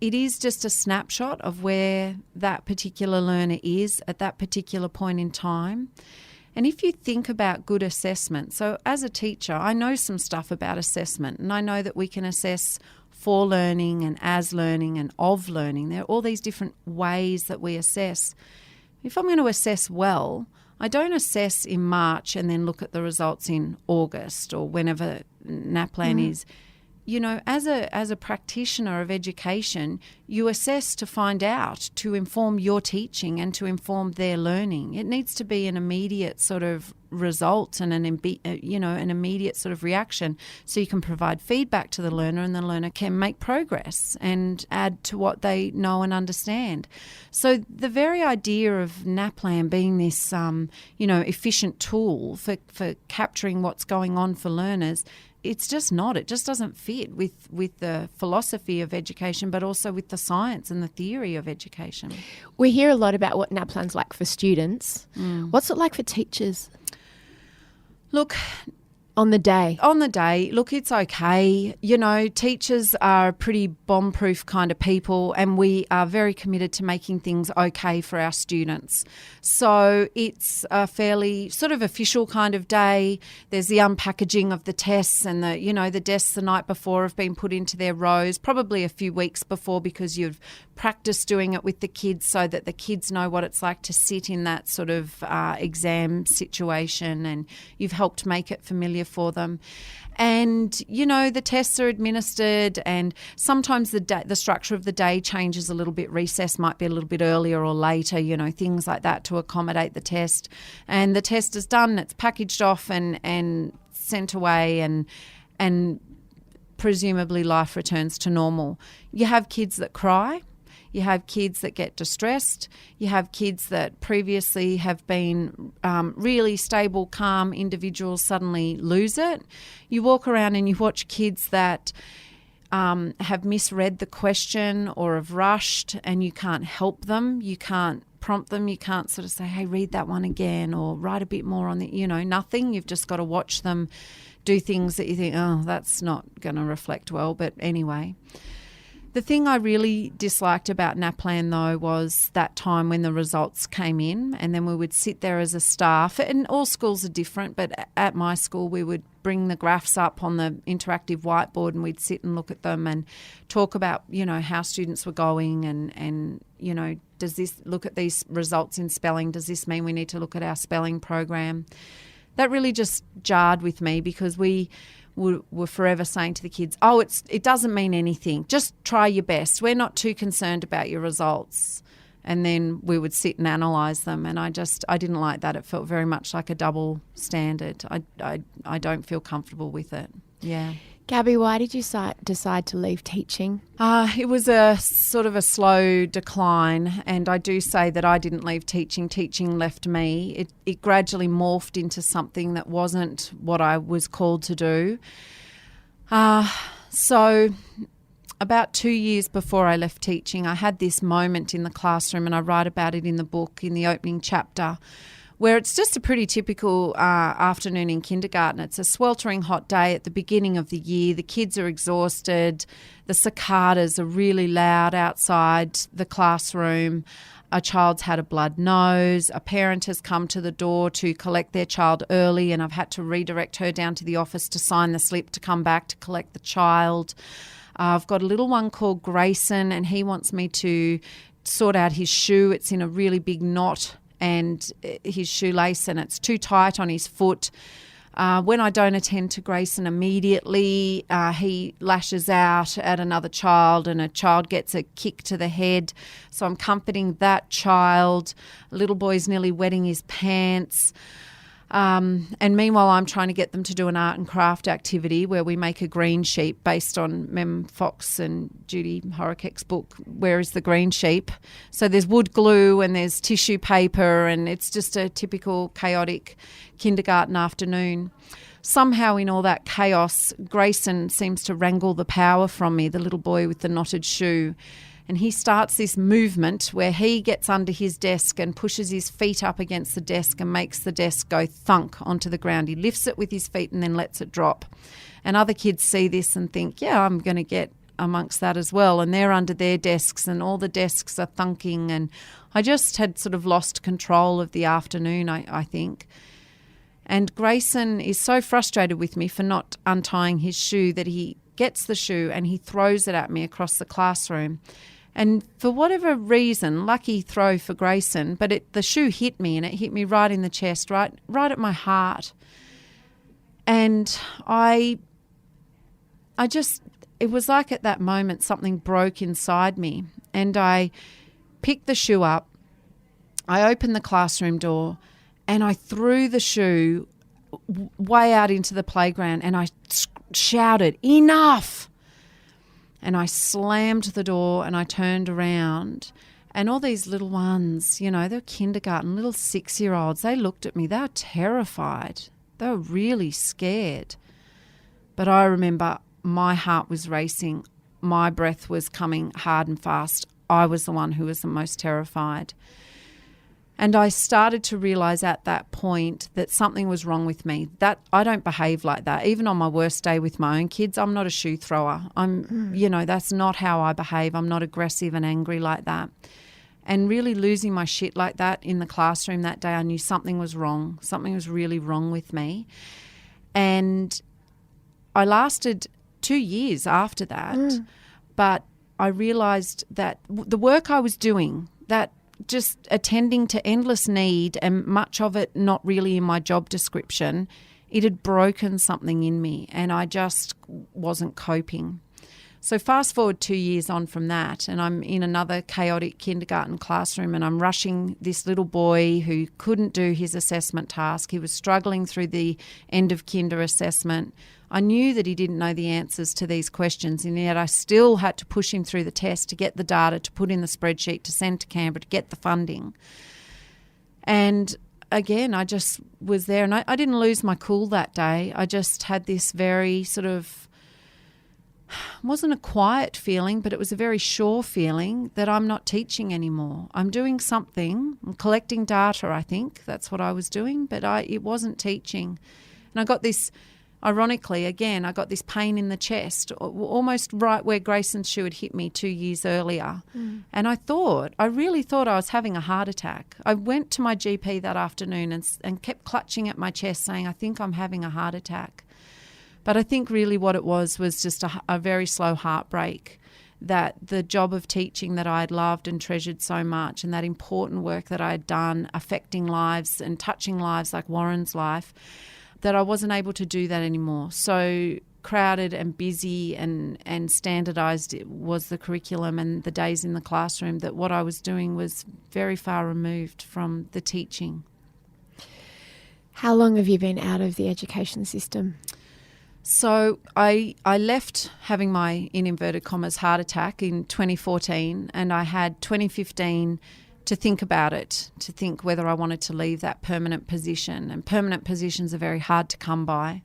[SPEAKER 1] It is just a snapshot of where that particular learner is at that particular point in time. And if you think about good assessment, so as a teacher, I know some stuff about assessment, and I know that we can assess for learning and as learning and of learning. There are all these different ways that we assess. If I'm going to assess well, I don't assess in March and then look at the results in August or whenever Naplan is. You know, as a practitioner of education, you assess to find out, to inform your teaching and to inform their learning. It needs to be an immediate sort of result and an immediate sort of reaction, so you can provide feedback to the learner and the learner can make progress and add to what they know and understand. So the very idea of Naplan being this efficient tool for capturing what's going on for learners, it's just not. It just doesn't fit with the philosophy of education, but also with the science and the theory of education.
[SPEAKER 2] We hear a lot about what Naplan's like for students. What's it like for teachers?
[SPEAKER 1] Look,
[SPEAKER 2] on the day,
[SPEAKER 1] look, it's okay. You know, teachers are pretty bomb-proof kind of people, and we are very committed to making things okay for our students. So it's a fairly sort of official kind of day. There's the unpackaging of the tests, and the desks the night before have been put into their rows, probably a few weeks before, because you've practiced doing it with the kids so that the kids know what it's like to sit in that sort of exam situation, and you've helped make it familiar for them. And, the tests are administered, and sometimes the structure of the day changes a little bit. Recess might be a little bit earlier or later, things like that to accommodate the test. And the test is done, it's packaged off and sent away, and presumably life returns to normal. You have kids that cry. You have kids that get distressed. You have kids that previously have been really stable, calm individuals suddenly lose it. You walk around and you watch kids that have misread the question or have rushed, and you can't help them. You can't prompt them. You can't sort of say, hey, read that one again or write a bit more on the, nothing. You've just got to watch them do things that you think, oh, that's not going to reflect well. But anyway. The thing I really disliked about Naplan, though, was that time when the results came in, and then we would sit there as a staff, and all schools are different, but at my school we would bring the graphs up on the interactive whiteboard, and we'd sit and look at them and talk about, how students were going and does this, look at these results in spelling, does this mean we need to look at our spelling program? That really just jarred with me, because we were forever saying to the kids, it doesn't mean anything. Just try your best. We're not too concerned about your results. And then we would sit and analyse them, and I didn't like that. It felt very much like a double standard. I don't feel comfortable with it. Yeah.
[SPEAKER 2] Gabbie, why did you decide to leave teaching?
[SPEAKER 1] It was a sort of a slow decline, and I do say that I didn't leave teaching. Teaching left me. It gradually morphed into something that wasn't what I was called to do. So about 2 years before I left teaching, I had this moment in the classroom, and I write about it in the book in the opening chapter, where it's just a pretty typical afternoon in kindergarten. It's a sweltering hot day at the beginning of the year. The kids are exhausted. The cicadas are really loud outside the classroom. A child's had a blood nose. A parent has come to the door to collect their child early, and I've had to redirect her down to the office to sign the slip to come back to collect the child. I've got a little one called Grayson, and he wants me to sort out his shoe. It's in a really big knot, and his shoelace, and it's too tight on his foot. When I don't attend to Grayson immediately, he lashes out at another child, and a child gets a kick to the head. So I'm comforting that child. A little boy's nearly wetting his pants. And meanwhile, I'm trying to get them to do an art and craft activity where we make a green sheep based on Mem Fox and Judy Horakek's book, Where is the Green Sheep? So there's wood glue and there's tissue paper, and it's just a typical chaotic kindergarten afternoon. Somehow in all that chaos, Grayson seems to wrangle the power from me, the little boy with the knotted shoe. And he starts this movement where he gets under his desk and pushes his feet up against the desk and makes the desk go thunk onto the ground. He lifts it with his feet and then lets it drop. And other kids see this and think, yeah, I'm going to get amongst that as well. And they're under their desks and all the desks are thunking. And I just had sort of lost control of the afternoon, I think. And Grayson is so frustrated with me for not untying his shoe that he gets the shoe and he throws it at me across the classroom. And for whatever reason, lucky throw for Grayson, but the shoe hit me, and it hit me right in the chest, right at my heart. And it was like at that moment something broke inside me, and I picked the shoe up, I opened the classroom door, and I threw the shoe way out into the playground, and I shouted, "Enough!" And I slammed the door, and I turned around, and all these little ones, they're kindergarten, little 6-year-olds, they looked at me. They were terrified. They were really scared. But I remember my heart was racing. My breath was coming hard and fast. I was the one who was the most terrified. And I started to realise at that point that something was wrong with me, that I don't behave like that. Even on my worst day with my own kids, I'm not a shoe thrower. That's not how I behave. I'm not aggressive and angry like that. And really losing my shit like that in the classroom that day, I knew something was wrong. Something was really wrong with me. And I lasted 2 years after that, but I realised that the work I was doing, that just attending to endless need and much of it not really in my job description, it had broken something in me, and I just wasn't coping. So fast forward 2 years on from that, and I'm in another chaotic kindergarten classroom, and I'm rushing this little boy who couldn't do his assessment task. He was struggling through the end of kinder assessment. I knew that he didn't know the answers to these questions, and yet I still had to push him through the test to get the data, to put in the spreadsheet, to send to Canberra, to get the funding. And again, I just was there, and I didn't lose my cool that day. I just had this very sort of, wasn't a quiet feeling, but it was a very sure feeling that I'm not teaching anymore. I'm doing something. I'm collecting data, I think. That's what I was doing, but it wasn't teaching. And I got this, ironically, again, I got this pain in the chest, almost right where Grayson's shoe had hit me 2 years earlier. And I really thought I was having a heart attack. I went to my GP that afternoon and kept clutching at my chest saying, I think I'm having a heart attack. But I think really what it was just a very slow heartbreak, that the job of teaching that I had loved and treasured so much, and that important work that I had done affecting lives and touching lives like Warren's life, that I wasn't able to do that anymore. So crowded and busy and standardised was the curriculum and the days in the classroom, that what I was doing was very far removed from the teaching.
[SPEAKER 2] How long have you been out of the education system?
[SPEAKER 1] So I left having my, in inverted commas, heart attack in 2014, and I had 2015 to think about it, to think whether I wanted to leave that permanent position. And permanent positions are very hard to come by.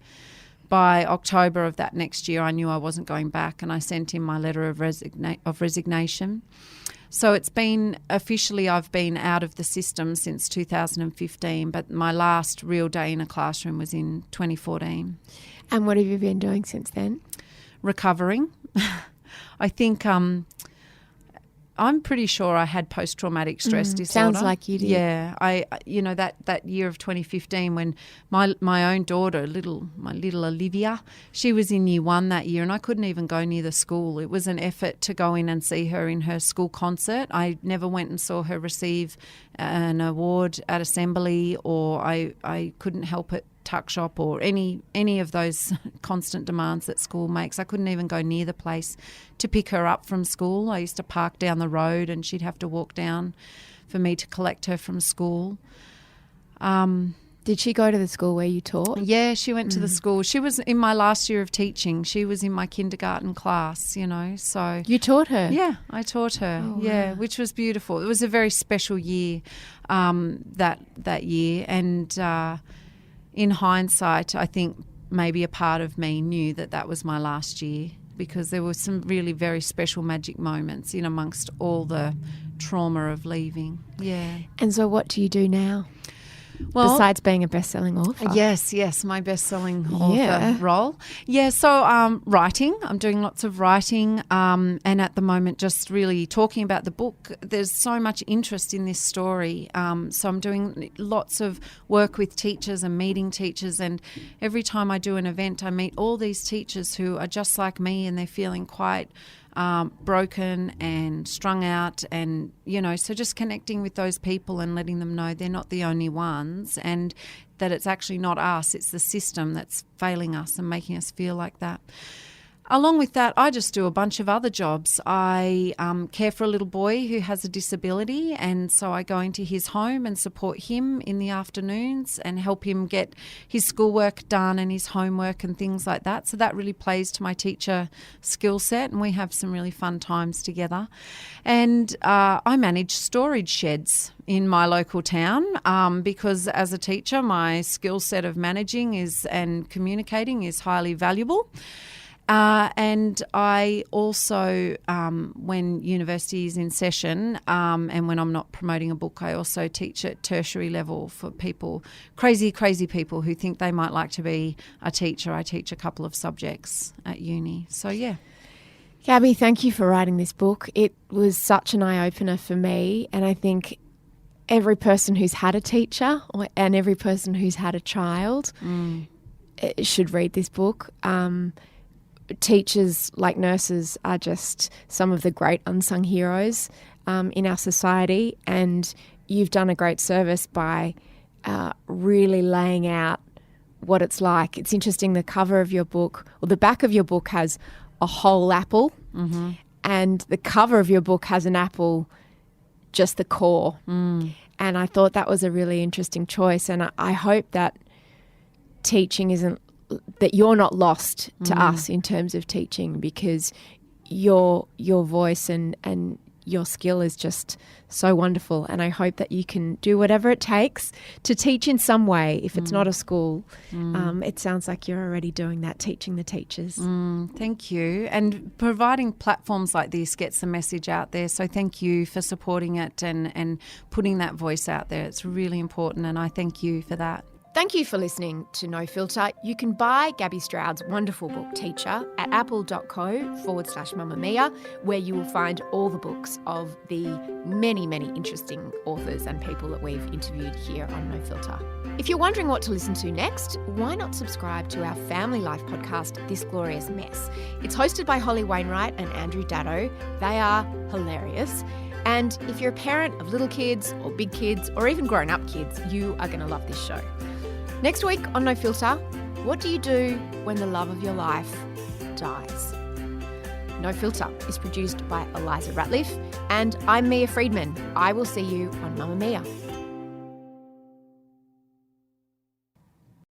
[SPEAKER 1] By October of that next year, I knew I wasn't going back, and I sent in my letter of resignation. So it's been officially, I've been out of the system since 2015, but my last real day in a classroom was in 2014.
[SPEAKER 2] And what have you been doing since then? Recovering.
[SPEAKER 1] I think I'm pretty sure I had post-traumatic stress disorder.
[SPEAKER 2] Sounds like you did.
[SPEAKER 1] Yeah, that year of 2015 when my own daughter, my little Olivia, she was in year 1 that year, and I couldn't even go near the school. It was an effort to go in and see her in her school concert. I never went and saw her receive an award at assembly, or I couldn't help it. Tuck shop or any of those constant demands that school makes. I couldn't even go near the place to pick her up from school. I used to park down the road and she'd have to walk down for me to collect her from school.
[SPEAKER 2] Did she go to the school where you taught?
[SPEAKER 1] Yeah, she went to the school. She was in my last year of teaching. She was in my kindergarten class, so...
[SPEAKER 2] You taught her?
[SPEAKER 1] Yeah, I taught her,
[SPEAKER 2] wow.
[SPEAKER 1] Which was beautiful. It was a very special year, that year, and... in hindsight, I think maybe a part of me knew that was my last year, because there were some really very special magic moments in amongst all the trauma of leaving. Yeah.
[SPEAKER 2] And so what do you do now?
[SPEAKER 1] Well,
[SPEAKER 2] besides being a best-selling author.
[SPEAKER 1] Yes, my best-selling author role. Yeah, so writing. I'm doing lots of writing, and at the moment just really talking about the book. There's so much interest in this story, so I'm doing lots of work with teachers and meeting teachers, and every time I do an event I meet all these teachers who are just like me, and they're feeling quite broken and strung out, and, so just connecting with those people and letting them know they're not the only ones, and that it's actually not us, it's the system that's failing us and making us feel like that. Along with that, I just do a bunch of other jobs. I care for a little boy who has a disability, and so I go into his home and support him in the afternoons and help him get his schoolwork done and his homework and things like that. So that really plays to my teacher skill set, and we have some really fun times together. And I manage storage sheds in my local town because as a teacher, my skill set of managing and communicating is highly valuable. And I also, when university is in session and when I'm not promoting a book, I also teach at tertiary level for people, crazy people who think they might like to be a teacher. I teach a couple of subjects at uni. So, yeah.
[SPEAKER 2] Gabbie, thank you for writing this book. It was such an eye-opener for me, and I think every person who's had a teacher and every person who's had a child should read this book. Teachers, like nurses, are just some of the great unsung heroes in our society, and you've done a great service by really laying out what it's like. It's interesting, the cover of your book, or the back of your book, has a whole apple, and the cover of your book has an apple, just the core. And I thought that was a really interesting choice, and I hope that teaching isn't, that you're not lost to us in terms of teaching, because your voice and your skill is just so wonderful, and I hope that you can do whatever it takes to teach in some way. If it's not a school, it sounds like you're already doing that, teaching the teachers.
[SPEAKER 1] Thank you. And providing platforms like this gets the message out there, so thank you for supporting it and putting that voice out there. It's really important, and I thank you for that.
[SPEAKER 2] Thank you for listening to No Filter. You can buy Gabbie Stroud's wonderful book, Teacher, at apple.co/Mamamia, where you will find all the books of the many, many interesting authors and people that we've interviewed here on No Filter. If you're wondering what to listen to next, why not subscribe to our family life podcast, This Glorious Mess? It's hosted by Holly Wainwright and Andrew Daddo. They are hilarious. And if you're a parent of little kids or big kids or even grown-up kids, you are going to love this show. Next week on No Filter, what do you do when the love of your life dies? No Filter is produced by Eliza Ratliff, and I'm Mia Friedman. I will see you on Mamamia.